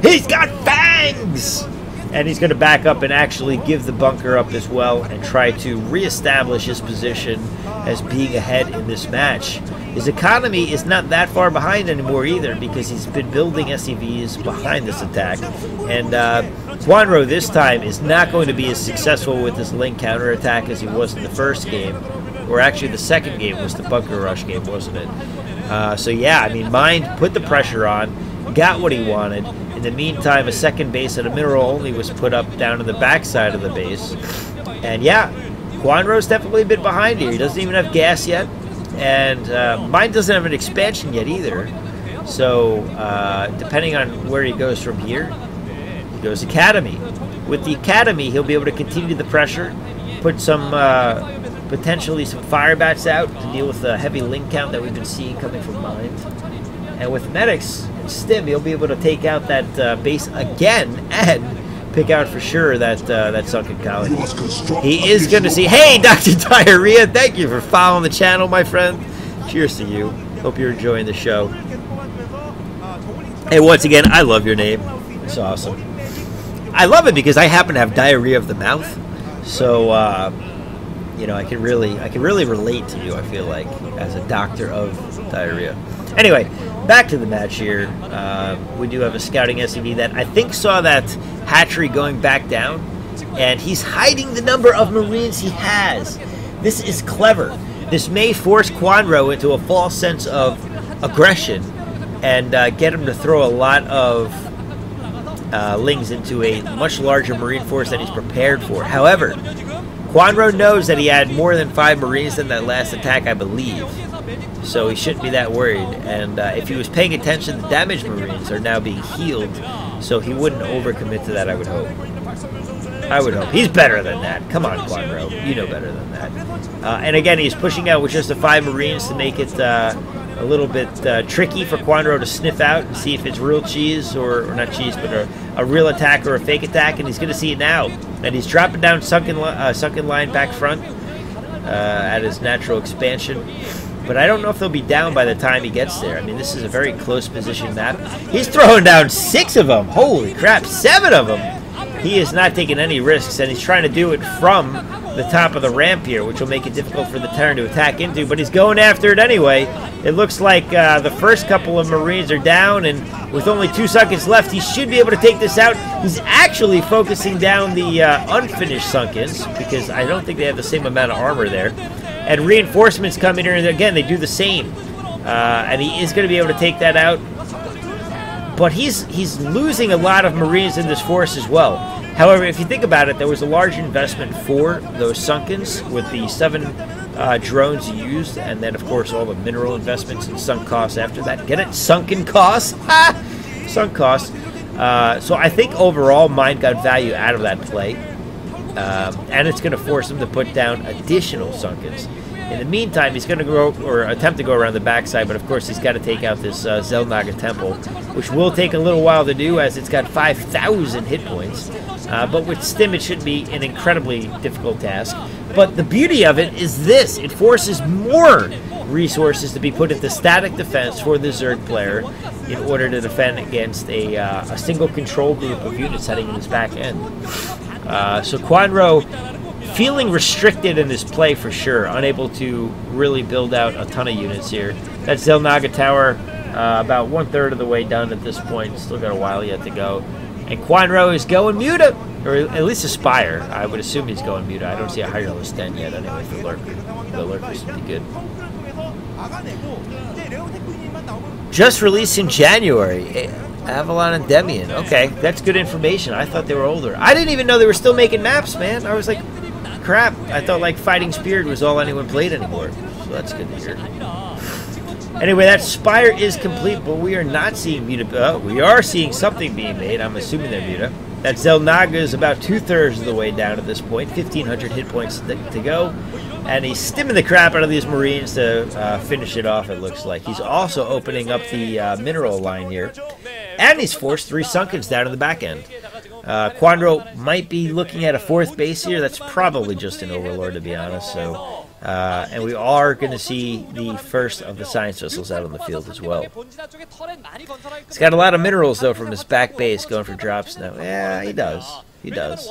S1: He's got fangs! And he's going to back up and actually give the bunker up as well and try to reestablish his position as being ahead in this match. His economy is not that far behind anymore either, because he's been building SCVs behind this attack. And Kwanro this time is not going to be as successful with this Ling counterattack as he was in the first game. Or actually the second game was the bunker rush game, wasn't it? So yeah, I mean, Mind put the pressure on, got what he wanted. In the meantime, a second base and a mineral only was put up down in the backside of the base. And yeah, Kwanro's definitely a bit behind here. He doesn't even have gas yet. And Mind doesn't have an expansion yet either. So depending on where he goes from here, he goes Academy. With the Academy, he'll be able to continue the pressure, put some potentially some fire bats out to deal with the heavy Ling count that we've been seeing coming from Mind. And with Medics and Stim, he'll be able to take out that base again and pick out for sure that that Sunken colony. He is going to see... Hey, Dr. Diarrhea, thank you for following the channel, my friend. Cheers to you. Hope you're enjoying the show. Hey, once again, I love your name. It's awesome. I love it because I happen to have diarrhea of the mouth. So, you know, I can really relate to you, I feel like, as a doctor of diarrhea. Anyway, back to the match here. We do have a scouting SCV that I think saw that hatchery going back down, and he's hiding the number of Marines he has. This is clever. This may force Kwanro into a false sense of aggression and get him to throw a lot of Lings into a much larger Marine force than he's prepared for. However, Kwanro knows that he had more than 5 Marines in that last attack, I believe. So he shouldn't be that worried. And if he was paying attention, the damaged Marines are now being healed. So he wouldn't overcommit to that, I would hope. I would hope. He's better than that. Come on, Kwanro. You know better than that. And again, he's pushing out with just the 5 Marines to make it a little bit tricky for Kwanro to sniff out and see if it's real cheese, or not cheese, but a real attack or a fake attack. And he's going to see it now. And he's dropping down sunken line back front at his natural expansion. But I don't know if they'll be down by the time he gets there. I mean, this is a very close position map. He's throwing down 6 of them. Holy crap, 7 of them. He is not taking any risks, and he's trying to do it from the top of the ramp here, which will make it difficult for the Taran to attack into, but he's going after it anyway. It looks like the first couple of Marines are down, and with only 2 seconds left, he should be able to take this out. He's actually focusing down the unfinished Sunkens, because I don't think they have the same amount of armor there. And reinforcements come in here, and again, they do the same. And he is going to be able to take that out. But he's losing a lot of Marines in this force as well. However, if you think about it, there was a large investment for those Sunkens with the 7 drones used, and then, of course, all the mineral investments and sunk costs after that. Get it? Sunken costs? Ha! Sunk costs. So I think overall, Mind got value out of that play. And it's going to force him to put down additional Sunkens. In the meantime, he's going to go, or attempt to go around the backside, but of course he's got to take out this Zelnaga Temple, which will take a little while to do, as it's got 5,000 hit points. But with Stim, it should be an incredibly difficult task. But the beauty of it is this: it forces more resources to be put into static defense for the Zerg player in order to defend against a single control group of units heading in his back end. So Kwanro feeling restricted in this play for sure, unable to really build out a ton of units here. That Zelnaga Tower about 1/3 of the way done at this point. Still got a while yet to go. And Kwanro is going Muta, or at least Aspire. I would assume he's going Muta. I don't see a higher list 10 yet anyway for Lurker. The Lurker's pretty good. Just released in January. Avalon and Demian. Okay, that's good information. I thought they were older. I didn't even know they were still making maps, man. I was like, crap. I thought like Fighting Spirit was all anyone played anymore. So that's good to hear. Anyway, that Spire is complete, but we are not seeing Muta. We are seeing something being made. I'm assuming they're Muta. That Zelnaga is about 2/3 of the way down at this point. 1,500 hit points to go. And he's stimming the crap out of these Marines to finish it off, it looks like. He's also opening up the mineral line here. And he's forced 3 Sunkens down in the back end. Kwanro might be looking at a 4th base here. That's probably just an Overlord, to be honest. So, and we are going to see the first of the Science Vessels out on the field as well. He's got a lot of minerals, though, from his back base going for drops now. Yeah, he does. He does.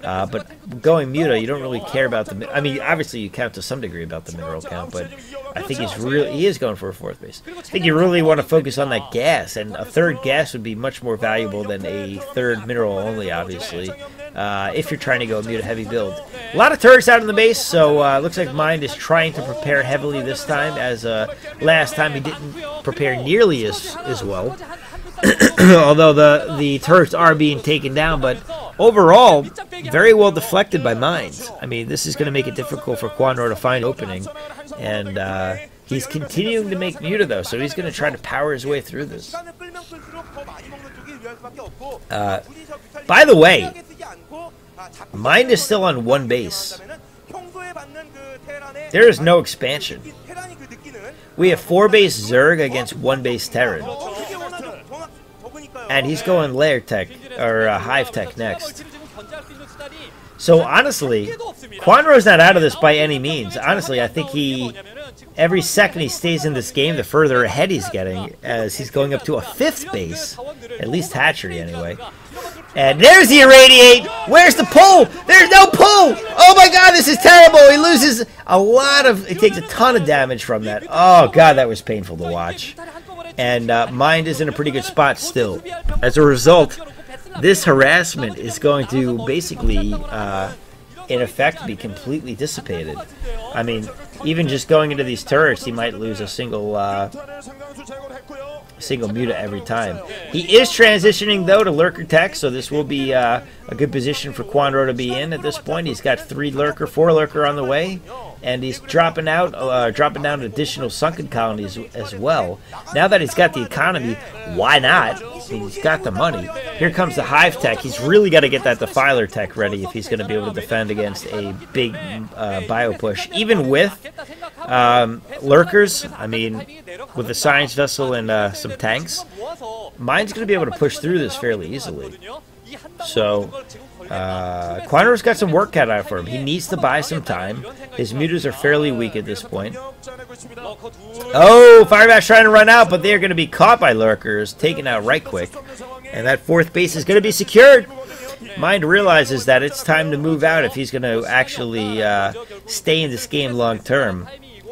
S1: But going Muta, you don't really care about the... I mean, obviously you count to some degree about the mineral count, but I think he is going for a 4th base. I think you really want to focus on that gas, and a 3rd gas would be much more valuable than a 3rd mineral only, obviously, if you're trying to go a Muta heavy build. A lot of turrets out in the base, so looks like Mind is trying to prepare heavily this time, as last time he didn't prepare nearly as well. Although the turrets are being taken down, but overall, very well deflected by Mines. I mean, this is going to make it difficult for Kwanro to find opening, and he's continuing to make Muta, though, so he's going to try to power his way through this. By the way, Mind is still on 1 base. There is no expansion. We have 4 base Zerg against 1 base Taran. And he's going Lair Tech, or Hive Tech next. So honestly, Kwanro's not out of this by any means. Honestly, I think every second he stays in this game, the further ahead he's getting, as he's going up to a 5th base. At least hatchery, anyway. And there's the Irradiate! Where's the pull? There's no pull! Oh my god, this is terrible! He loses a lot of... He takes a ton of damage from that. Oh god, that was painful to watch. And Mind is in a pretty good spot still. As a result, this harassment is going to basically, in effect, be completely dissipated. I mean, even just going into these turrets, he might lose a single Muta every time. He is transitioning, though, to Lurker Tech, so this will be a good position for Kwanro to be in at this point. He's got 4 Lurker on the way, and he's dropping down additional sunken colonies as well. Now that he's got the economy, why not? He's got the money. Here comes the Hive Tech. He's really got to get that Defiler Tech ready if he's going to be able to defend against a big bio push. Even with Lurkers, I mean, with a Science Vessel and some tanks, Mind's going to be able to push through this fairly easily. So, Kwanro's got some work cut out for him. He needs to buy some time. His Mutas are fairly weak at this point. Oh, Firebash trying to run out, but they're going to be caught by Lurkers, taken out right quick. And that 4th base is going to be secured. Mind realizes that it's time to move out if he's going to actually stay in this game long term.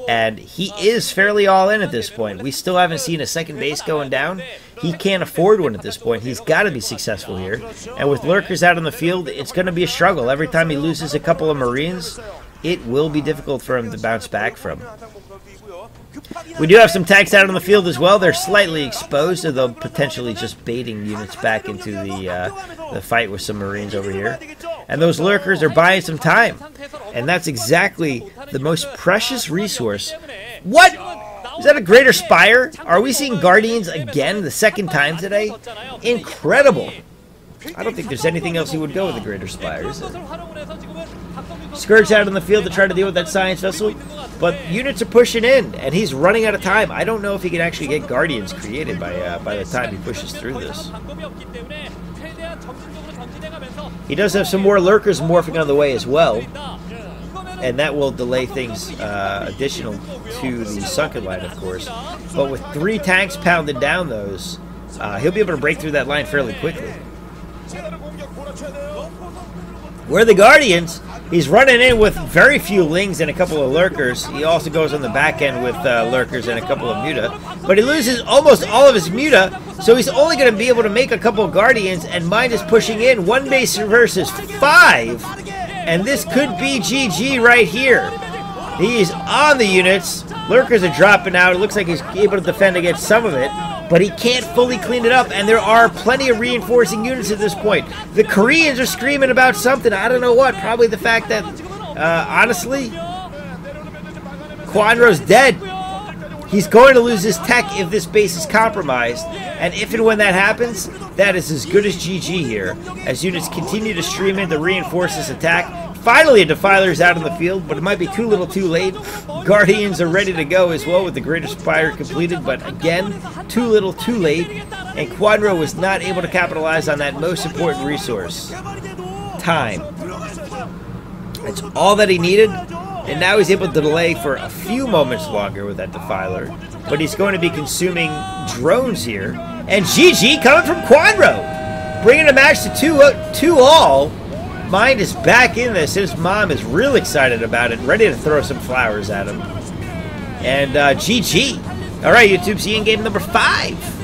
S1: And he is fairly all in at this point. We still haven't seen a 2nd base going down. He can't afford one at this point. He's got to be successful here. And with Lurkers out on the field, it's going to be a struggle. Every time he loses a couple of Marines, it will be difficult for him to bounce back from. We do have some tanks out on the field as well. They're slightly exposed, so they'll potentially just baiting units back into the fight with some Marines over here. And those Lurkers are buying some time. And that's exactly the most precious resource. What? Is that a Greater Spire? Are we seeing Guardians again the 2nd time today? Incredible. I don't think there's anything else he would go with a Greater Spire, is there? Scourge out on the field to try to deal with that Science Vessel, but units are pushing in, and he's running out of time. I don't know if he can actually get Guardians created by the time he pushes through this. He does have some more Lurkers morphing on the way as well, and that will delay things additional to the sunken line, of course. But with 3 tanks pounded down those, he'll be able to break through that line fairly quickly. Where the Guardians, he's running in with very few Lings and a couple of Lurkers. He also goes on the back end with Lurkers and a couple of Muta. But he loses almost all of his Muta, so he's only going to be able to make a couple of Guardians, and Mind is pushing in. 1 base versus 5, and this could be GG right here. He's on the units. Lurkers are dropping out. It looks like he's able to defend against some of it, but he can't fully clean it up, and there are plenty of reinforcing units at this point. The Koreans are screaming about something. I don't know what. Probably the fact that honestly, Kwanro's dead. He's going to lose his tech if this base is compromised, and if and when that happens, that is as good as GG here, as units continue to stream in to reinforce this attack. Finally, a Defiler's out in the field, but it might be too little too late. Guardians are ready to go as well with the Greatest Fire completed, but again, too little too late, and Kwanro was not able to capitalize on that most important resource. Time. That's all that he needed. And now he's able to delay for a few moments longer with that Defiler. But he's going to be consuming drones here. And GG coming from Kwanro, bringing a match to 2-all. Mind is back in this. His mom is real excited about it, ready to throw some flowers at him. And GG. All right, YouTube, see you in game number 5.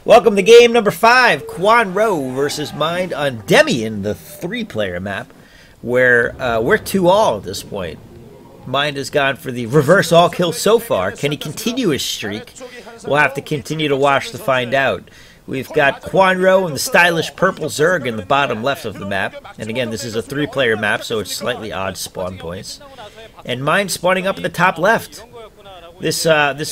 S1: Welcome to game number 5. Kwanro versus Mind on Demian, the 3-player map, where we're 2-all at this point. Mind has gone for the reverse all kill so far. Can he continue his streak? We'll have to continue to watch to find out. We've got Kwanro and the stylish purple Zerg in the bottom left of the map. And again, this is a 3-player map, so it's slightly odd spawn points. And Mind spawning up in the top left. This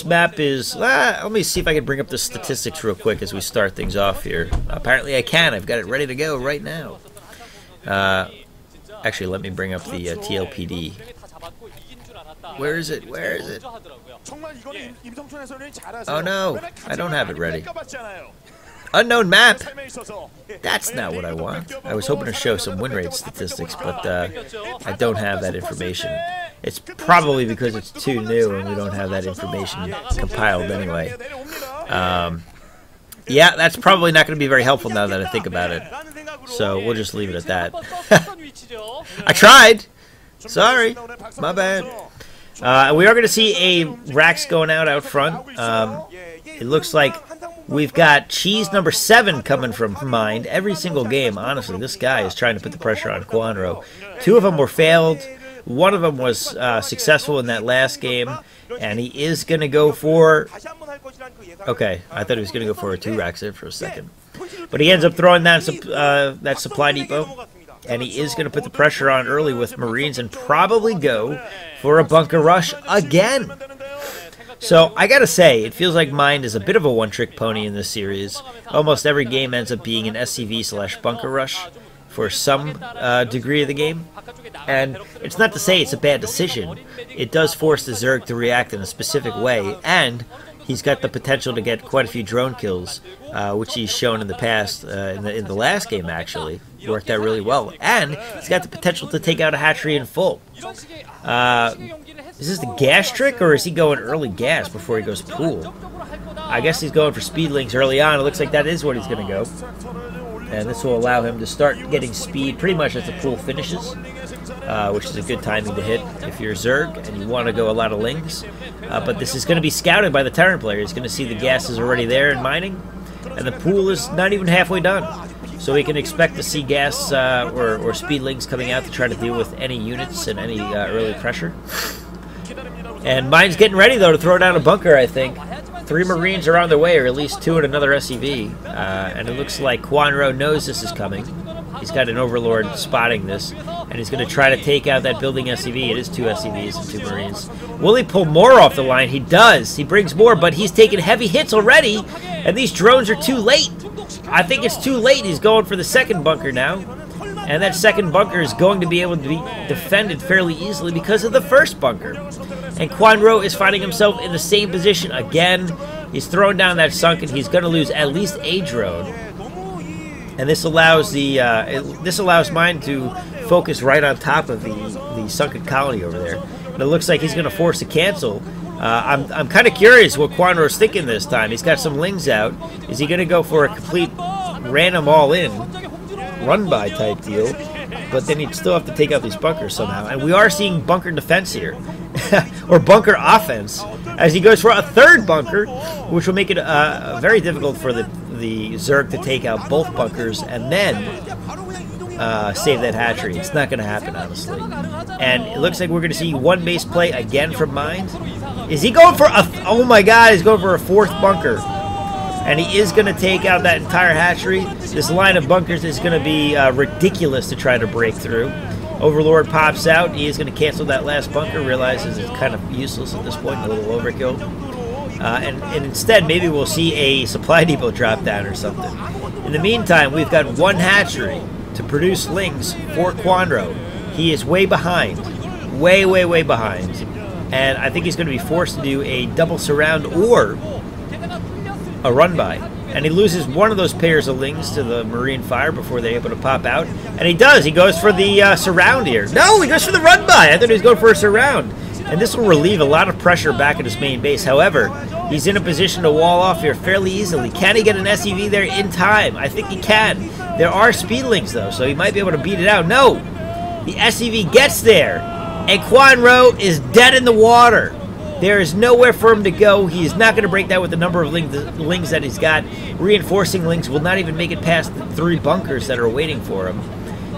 S1: map is... let me see if I can bring up the statistics real quick as we start things off here. Apparently I can. I've got it ready to go right now. Actually, let me bring up the TLPD. Where is it? Where is it? Oh no, I don't have it ready. Unknown map! That's not what I want. I was hoping to show some win rate statistics, but I don't have that information. It's probably because it's too new and we don't have that information compiled anyway. Yeah, that's probably not going to be very helpful now that I think about it. So we'll just leave it at that. I tried! Sorry. My bad. We are going to see a Rax going out front. It looks like we've got cheese number 7 coming from Mind every single game. Honestly, this guy is trying to put the pressure on Kwanro. 2 of them were failed. 1 of them was successful in that last game. And he is going to go for... Okay, I thought he was going to go for a 2 Rax there for a second. But he ends up throwing that supply depot. And he is going to put the pressure on early with Marines and probably go for a bunker rush again. So I got to say, it feels like Mind is a bit of a one-trick pony in this series. Almost every game ends up being an SCV/bunker rush for some degree of the game. And it's not to say it's a bad decision. It does force the Zerg to react in a specific way, and he's got the potential to get quite a few drone kills, which he's shown in the past, in the last game actually. Worked out really well. And he's got the potential to take out a hatchery in full. Is this the gas trick, or is he going early gas before he goes pool? I guess he's going for speedlings early on. It looks like that is what he's going to go. And this will allow him to start getting speed pretty much as the pool finishes, which is a good timing to hit if you're Zerg and you want to go a lot of lings. But this is going to be scouted by the Taran player. He's going to see the gas is already there in mining, and the pool is not even halfway done. So we can expect to see gas or speedlings coming out to try to deal with any units and any early pressure. And Mind's getting ready, though, to throw down a bunker, I think. 3 Marines are on their way, or at least 2 and another SCV. And it looks like Kwanro knows this is coming. He's got an Overlord spotting this, and he's going to try to take out that building SCV. It is 2 SCVs and 2 Marines. Will he pull more off the line? He does. He brings more, but he's taking heavy hits already, and these drones are too late. I think it's too late. He's going for the second bunker now. And that second bunker is going to be able to be defended fairly easily because of the first bunker. And Kwanro is finding himself in the same position again. He's throwing down that sunken. He's going to lose at least a drone. And this allows Mind to focus right on top of the sunken colony over there. And it looks like he's going to force a cancel. I'm kind of curious what Kwanro's thinking this time. He's got some lings out. Is he going to go for a complete random all-in, run-by type deal? But then he'd still have to take out these bunkers somehow. And we are seeing bunker defense here. Or bunker offense. As he goes for a third bunker, which will make it very difficult for the Zerg to take out both bunkers and then save that hatchery. It's not going to happen, honestly. And it looks like we're going to see 1 base play again from Mind. Is he going for a... Oh my god, he's going for a 4th bunker. and he is going to take out that entire hatchery. This line of bunkers is going to be ridiculous to try to break through. Overlord pops out. He is going to cancel that last bunker, realizes it's kind of useless at this point, a little overkill. And instead, maybe we'll see a supply depot drop down or something. In the meantime, we've got one hatchery to produce lings for Kwanro. He is way behind. Way, way, way behind. And I think he's going to be forced to do a double surround or a run by. And he loses one of those pairs of lings to the marine fire before they're able to pop out. And he does. He goes for the surround here. No, he goes for the run by. I thought he was going for a surround. And this will relieve a lot of pressure back at his main base. However, he's in a position to wall off here fairly easily. Can he get an SEV there in time? I think he can. There are speedlings, though, so he might be able to beat it out. No! The SEV gets there, and Kwanro is dead in the water. There is nowhere for him to go. He is not going to break that with the number of lings that he's got. Reinforcing lings will not even make it past the 3 bunkers that are waiting for him.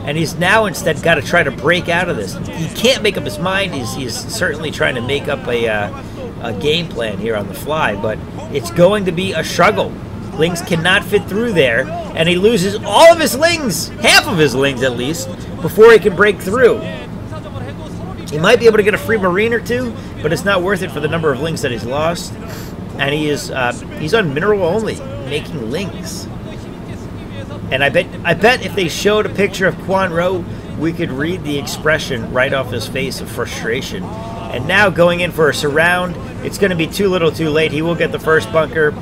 S1: And he's now instead got to try to break out of this. He can't make up his mind. He's certainly trying to make up a game plan here on the fly, but it's going to be a struggle. Lings cannot fit through there, and he loses all of his lings, half of his lings at least, before he can break through. He might be able to get a free marine or two, but it's not worth it for the number of lings that he's lost. And he's on mineral only, making lings. And I bet if they showed a picture of Kwanro, we could read the expression right off his face of frustration. And now going in for a surround, it's going to be too little too late. He will get the first bunker.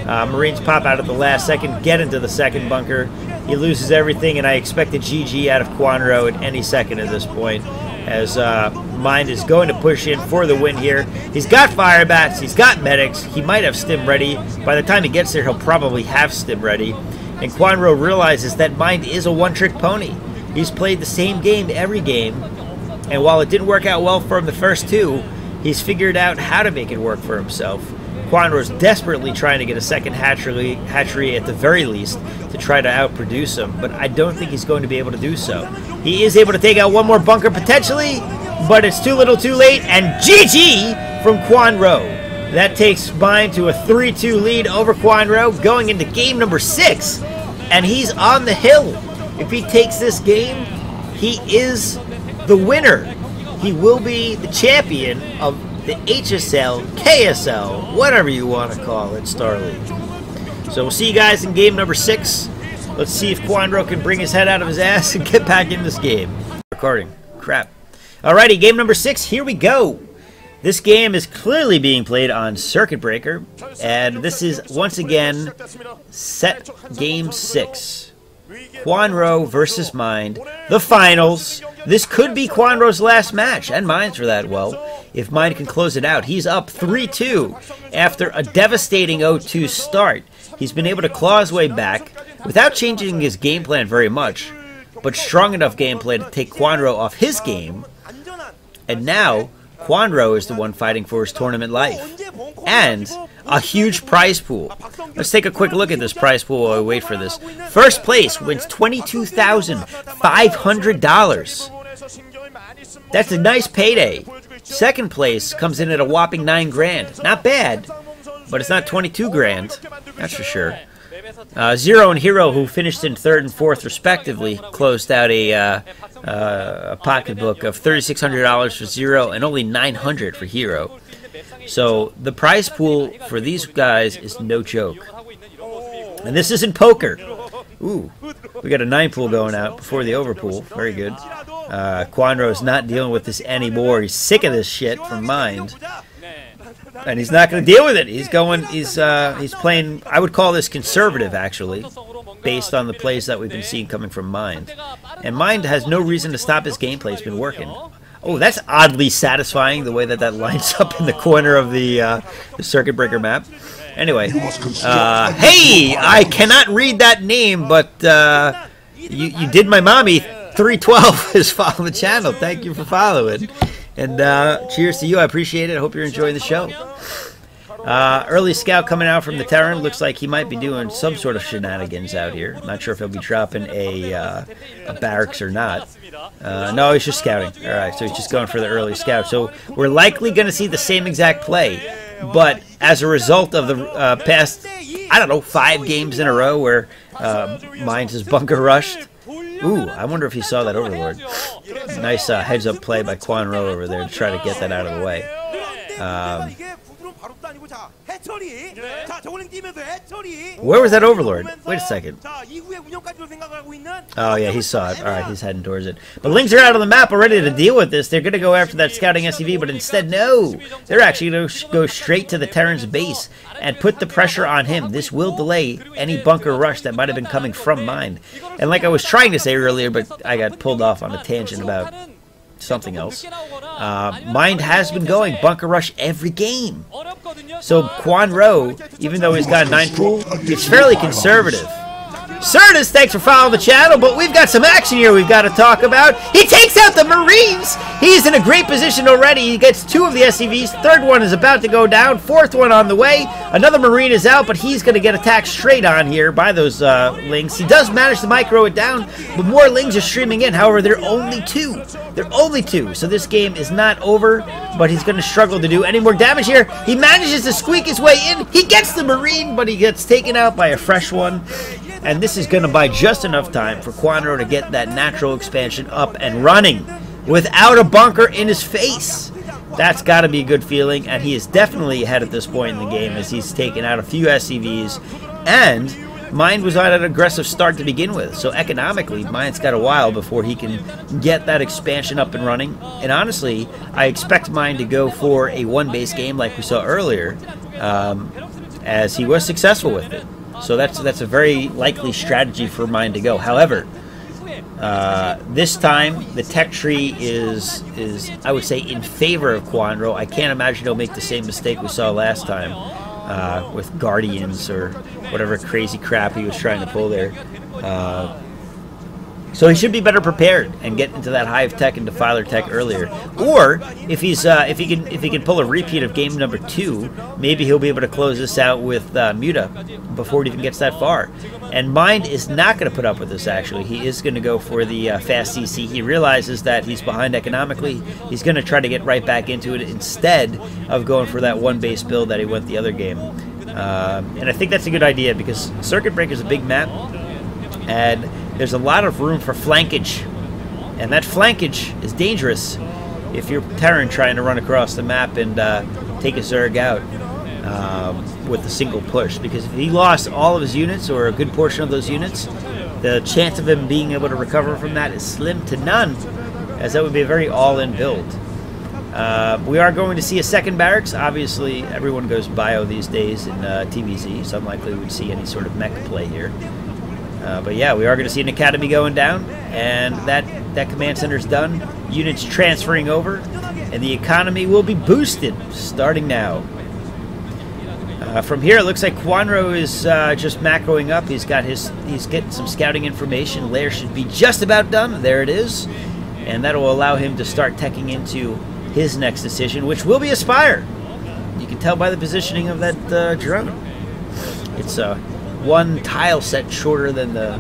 S1: Marines pop out at the last second, get into the second bunker. He loses everything, and I expect a GG out of Kwanro at any second at this point, as Mind is going to push in for the win here. He's got fire bats, he's got medics, he might have stim ready. By the time he gets there, he'll probably have stim ready. And Kwanro realizes that Mind is a one-trick pony. He's played the same game every game, and while it didn't work out well for him the first 2, he's figured out how to make it work for himself. Kwanro's desperately trying to get a second hatchery at the very least to try to outproduce him, but I don't think he's going to be able to do so. He is able to take out one more bunker potentially, but it's too little too late, and GG from Kwanro. That takes Mind to a 3-2 lead over Kwanro, going into game number 6, and he's on the hill. If he takes this game, he is the winner. He will be the champion of the HSL, KSL, whatever you want to call it, Star League. So we'll see you guys in game number 6. Let's see if Kwanro can bring his head out of his ass and get back in this game. Recording. Crap. Alrighty, game number 6. Here we go. This game is clearly being played on Circuit Breaker, and this is, once again, set game 6. Kwanro versus Mind. The finals. This could be Kwanro's last match, and Mind's for that, well, if Mind can close it out. He's up 3-2 after a devastating 0-2 start. He's been able to claw his way back without changing his game plan very much, but strong enough gameplay to take Kwanro off his game, and now Kwanro is the one fighting for his tournament life. And a huge prize pool. Let's take a quick look at this prize pool while we wait for this. First place wins $22,500. That's a nice payday. Second place comes in at a whopping $9 grand. Not bad, but it's not 22 grand. That's for sure. Zero and Hero, who finished in 3rd and 4th respectively, closed out a pocketbook of $3,600 for Zero and only $900 for Hero. So the prize pool for these guys is no joke. And this isn't poker. Ooh, we got a 9 pool going out before the over pool. Very good. Kwanro is not dealing with this anymore. He's sick of this shit from Mind. And he's not going to deal with it. He's playing, I would call this conservative, actually, based on the plays that we've been seeing coming from Mind. And Mind has no reason to stop his gameplay. It's been working. Oh, that's oddly satisfying, the way that lines up in the corner of the Circuit Breaker map. Anyway, hey, I cannot read that name, but you did my mommy. 312 is following the channel. Thank you for following. And cheers to you. I appreciate it. I hope you're enjoying the show. Early scout coming out from the Taran. Looks like he might be doing some sort of shenanigans out here. I'm not sure if he'll be dropping a barracks or not. No, he's just scouting. All right, so he's just going for the early scout. So we're likely going to see the same exact play. But as a result of the past I don't know, 5 games in a row where Mind has bunker rushed. Ooh, I wonder if he saw that Overlord. Nice heads-up play by Kwanro over there to try to get that out of the way. Where was that Overlord? Wait a second. Oh, yeah, he saw it. All right, he's heading towards it. But Lings are out on the map already to deal with this. They're going to go after that scouting SCV, but instead, no. They're actually going to go straight to the Taran's base and put the pressure on him. This will delay any bunker rush that might have been coming from Mind. And like I was trying to say earlier, but I got pulled off on a tangent about something else. Mind has been going bunker rush every game. So Kwanro, even though he's got 9 pool, it's fairly conservative. Certus, thanks for following the channel, but we've got some action here we've got to talk about. He takes out the Marines! He's in a great position already. He gets 2 of the SCVs. 3rd one is about to go down. 4th one on the way. Another Marine is out, but he's going to get attacked straight on here by those Lings. He does manage to micro it down, but more Lings are streaming in. However, they're only 2. They're only 2, so this game is not over, but he's going to struggle to do any more damage here. He manages to squeak his way in. He gets the Marine, but he gets taken out by a fresh one. And this is going to buy just enough time for Kwanro to get that natural expansion up and running without a bunker in his face. That's got to be a good feeling, and he is definitely ahead at this point in the game as he's taken out a few SCVs, and Mind was on an aggressive start to begin with, so economically, Mind's got a while before he can get that expansion up and running. And honestly, I expect Mind to go for a 1-base game like we saw earlier, as he was successful with it. So that's a very likely strategy for Mind to go. However, this time the tech tree is I would say in favor of Kwanro. I can't imagine he'll make the same mistake we saw last time with Guardians or whatever crazy crap he was trying to pull there. So he should be better prepared and get into that Hive Tech and Defiler Tech earlier. Or if he's if he can pull a repeat of game number 2, maybe he'll be able to close this out with Muta before it even gets that far. And Mind is not going to put up with this. Actually, he is going to go for the fast CC. He realizes that he's behind economically. He's going to try to get right back into it instead of going for that 1-base build that he went the other game. And I think that's a good idea because Circuit Breaker is a big map, and there's a lot of room for flankage, and that flankage is dangerous if you're Taran trying to run across the map and take a Zerg out with a single push, because if he lost all of his units or a good portion of those units, the chance of him being able to recover from that is slim to none, as that would be a very all-in build. We are going to see a second barracks. Obviously, everyone goes bio these days in TVZ, so unlikely we would see any sort of mech play here. But yeah, we are going to see an academy going down, and that command center is done. Units transferring over, and the economy will be boosted starting now. From here, it looks like Kwanro is just macroing up. He's getting some scouting information. Lair should be just about done. There it is, and that will allow him to start teching into his next decision, which will be Aspire. You can tell by the positioning of that drone. It's one tile set shorter than the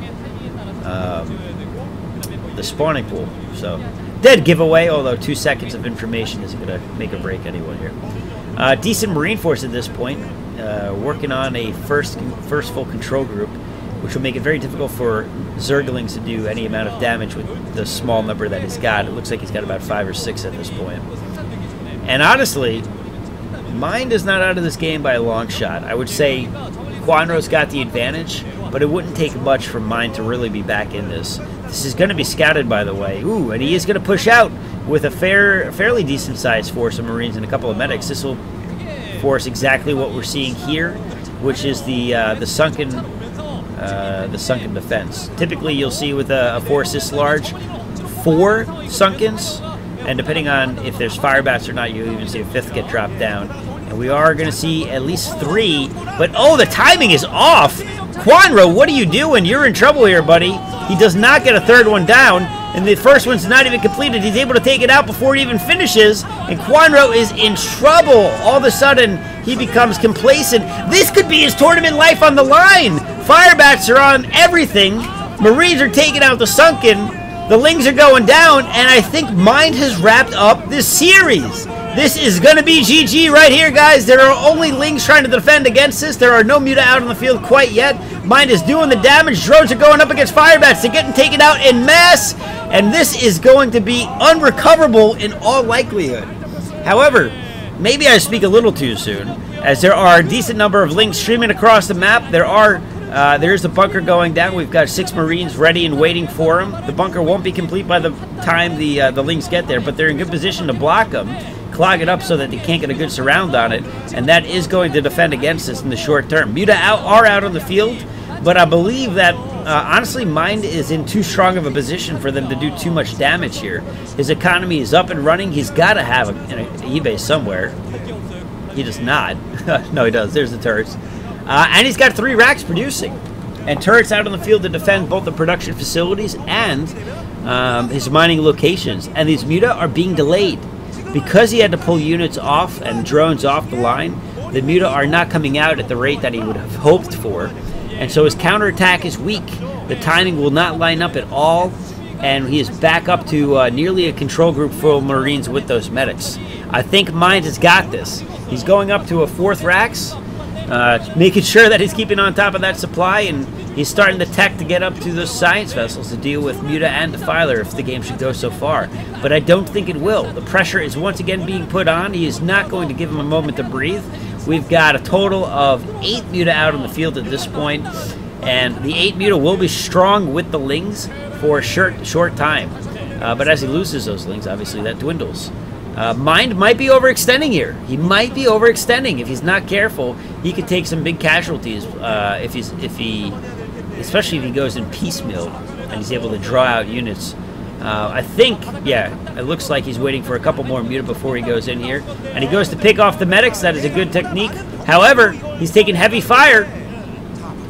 S1: spawning pool. So, dead giveaway, although 2 seconds of information isn't going to make or break anyone here. Decent Marine Force at this point, working on a first full control group, which will make it very difficult for Zerglings to do any amount of damage with the small number that he's got. It looks like he's got about 5 or 6 at this point. And honestly, Mind is not out of this game by a long shot. I would say Kwanro's got the advantage, but it wouldn't take much for Mind to really be back in this. This is going to be scouted, by the way. Ooh, and he is going to push out with a fairly decent-sized force of Marines and a couple of medics. This will force exactly what we're seeing here, which is the sunken defense. Typically, you'll see with a force this large, 4 sunkens, and depending on if there's firebats or not, you'll even see a 5th get dropped down. And we are going to see at least 3, but oh, the timing is off! Kwanro, what are you doing? You're in trouble here, buddy. He does not get a 3rd one down, and the first one's not even completed. He's able to take it out before it even finishes, and Kwanro is in trouble. All of a sudden, he becomes complacent. This could be his tournament life on the line. Firebats are on everything. Marines are taking out the sunken. The Lings are going down, and I think Mind has wrapped up this series. This is going to be GG right here, guys. There are only Lings trying to defend against this. There are no Muta out on the field quite yet. Mind is doing the damage. Drones are going up against Firebats. They're getting taken out en masse. And this is going to be unrecoverable in all likelihood. However, maybe I speak a little too soon, as there are a decent number of Lings streaming across the map. There's a bunker going down. We've got 6 Marines ready and waiting for him. The bunker won't be complete by the time the Lings get there, but they're in good position to block them, clog it up so that they can't get a good surround on it, and that is going to defend against us in the short term. Muta are out on the field, but I believe that, honestly, Mind is in too strong of a position for them to do too much damage here. His economy is up and running. He's got to have an eBay somewhere. He does not. No, he does. There's the turrets. And he's got 3 racks producing. And turrets out on the field to defend both the production facilities and his mining locations. And these Muta are being delayed. Because he had to pull units off and drones off the line, the Muta are not coming out at the rate that he would have hoped for. And so his counterattack is weak. The timing will not line up at all. And he is back up to nearly a control group full of Marines with those medics. I think Mind has got this. He's going up to a 4th racks, making sure that he's keeping on top of that supply, and he's starting the tech to get up to those science vessels to deal with Muta and Defiler if the game should go so far. But I don't think it will. The pressure is once again being put on. He is not going to give him a moment to breathe. We've got a total of 8 Muta out on the field at this point, and the 8 Muta will be strong with the Lings for a short time. But as he loses those Lings, obviously that dwindles. Mind might be overextending here. He might be overextending. If he's not careful, he could take some big casualties. Especially if he goes in piecemeal and he's able to draw out units. I think, yeah, it looks like he's waiting for a couple more Muta before he goes in here. And he goes to pick off the medics. That is a good technique. However, he's taking heavy fire.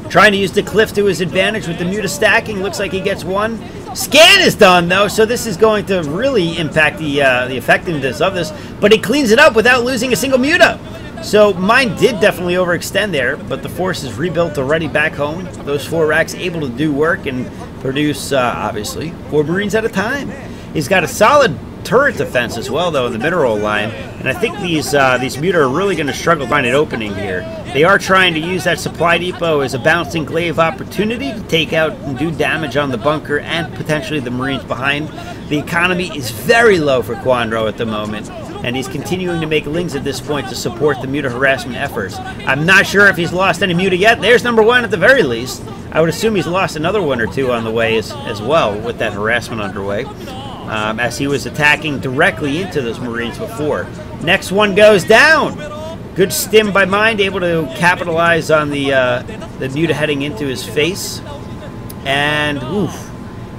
S1: Trying to use the cliff to his advantage with the Muta stacking. Looks like he gets one. Scan is done, though, so this is going to really impact the effectiveness of this. But he cleans it up without losing a single Muta. So Mine did definitely overextend there, but the force is rebuilt already back home. Those 4 racks able to do work and produce, obviously, 4 Marines at a time. He's got a solid turret defense as well, though, in the mineral line. And I think these Muta are really going to struggle to find an opening here. They are trying to use that supply depot as a bouncing glaive opportunity to take out and do damage on the bunker and potentially the Marines behind. The economy is very low for Kwanro at the moment, and he's continuing to make Lings at this point to support the Muta harassment efforts. I'm not sure if he's lost any Muta yet. There's number 1 at the very least. I would assume he's lost another 1 or 2 on the way as well with that harassment underway. As he was attacking directly into those Marines before. Next one goes down. Good stim by Mind, able to capitalize on the Muta heading into his face. And oof,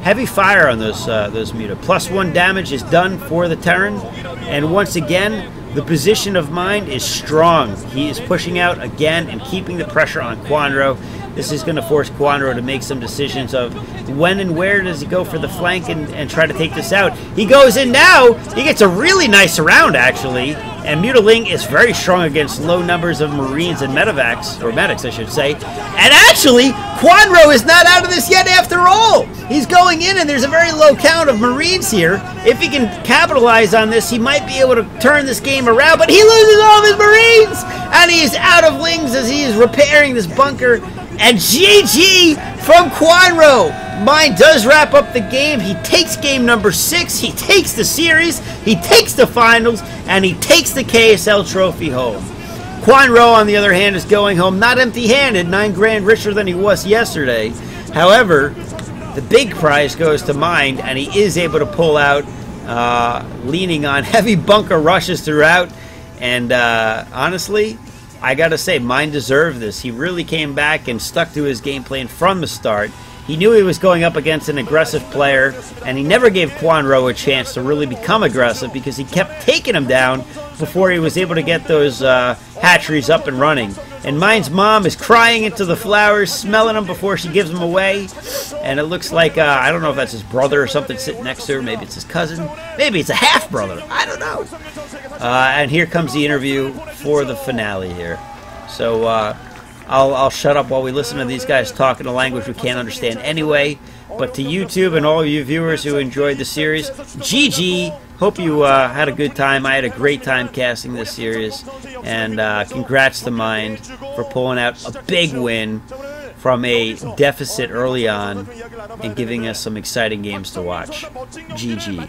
S1: heavy fire on those Muta. +1 damage is done for the Taran. And once again, the position of Mind is strong. He is pushing out again and keeping the pressure on Kwanro. This is going to force Kwanro to make some decisions of when and where does he go for the flank and try to take this out. He goes in now. He gets a really nice round, actually. And Mutaling is very strong against low numbers of Marines and medevacs, or medics, I should say. And actually, Kwanro is not out of this yet after all. He's going in, and there's a very low count of Marines here. If he can capitalize on this, he might be able to turn this game around. But he loses all of his Marines, and he is out of Lings as he is repairing this bunker. And GG from Kwanro. Mine does wrap up the game. He takes game number 6. He takes the series. He takes the finals. And he takes the KSL trophy home. Kwanro, on the other hand, is going home not empty-handed. 9 grand richer than he was yesterday. However, the big prize goes to Mind. And he is able to pull out, leaning on heavy bunker rushes throughout. And honestly, I gotta say, Mind deserved this. He really came back and stuck to his game plan from the start. He knew he was going up against an aggressive player, and he never gave Kwanro a chance to really become aggressive because he kept taking him down before he was able to get those hatcheries up and running. And Mind's mom is crying into the flowers, smelling them before she gives them away. And it looks like, I don't know if that's his brother or something sitting next to her. Maybe it's his cousin. Maybe it's a half-brother. I don't know. And here comes the interview for the finale here. So I'll shut up while we listen to these guys talk in a language we can't understand anyway. But to YouTube and all you viewers who enjoyed the series, GG Hope you had a good time. I had a great time casting this series, and congrats to Mind for pulling out a big win from a deficit early on and giving us some exciting games to watch. GG.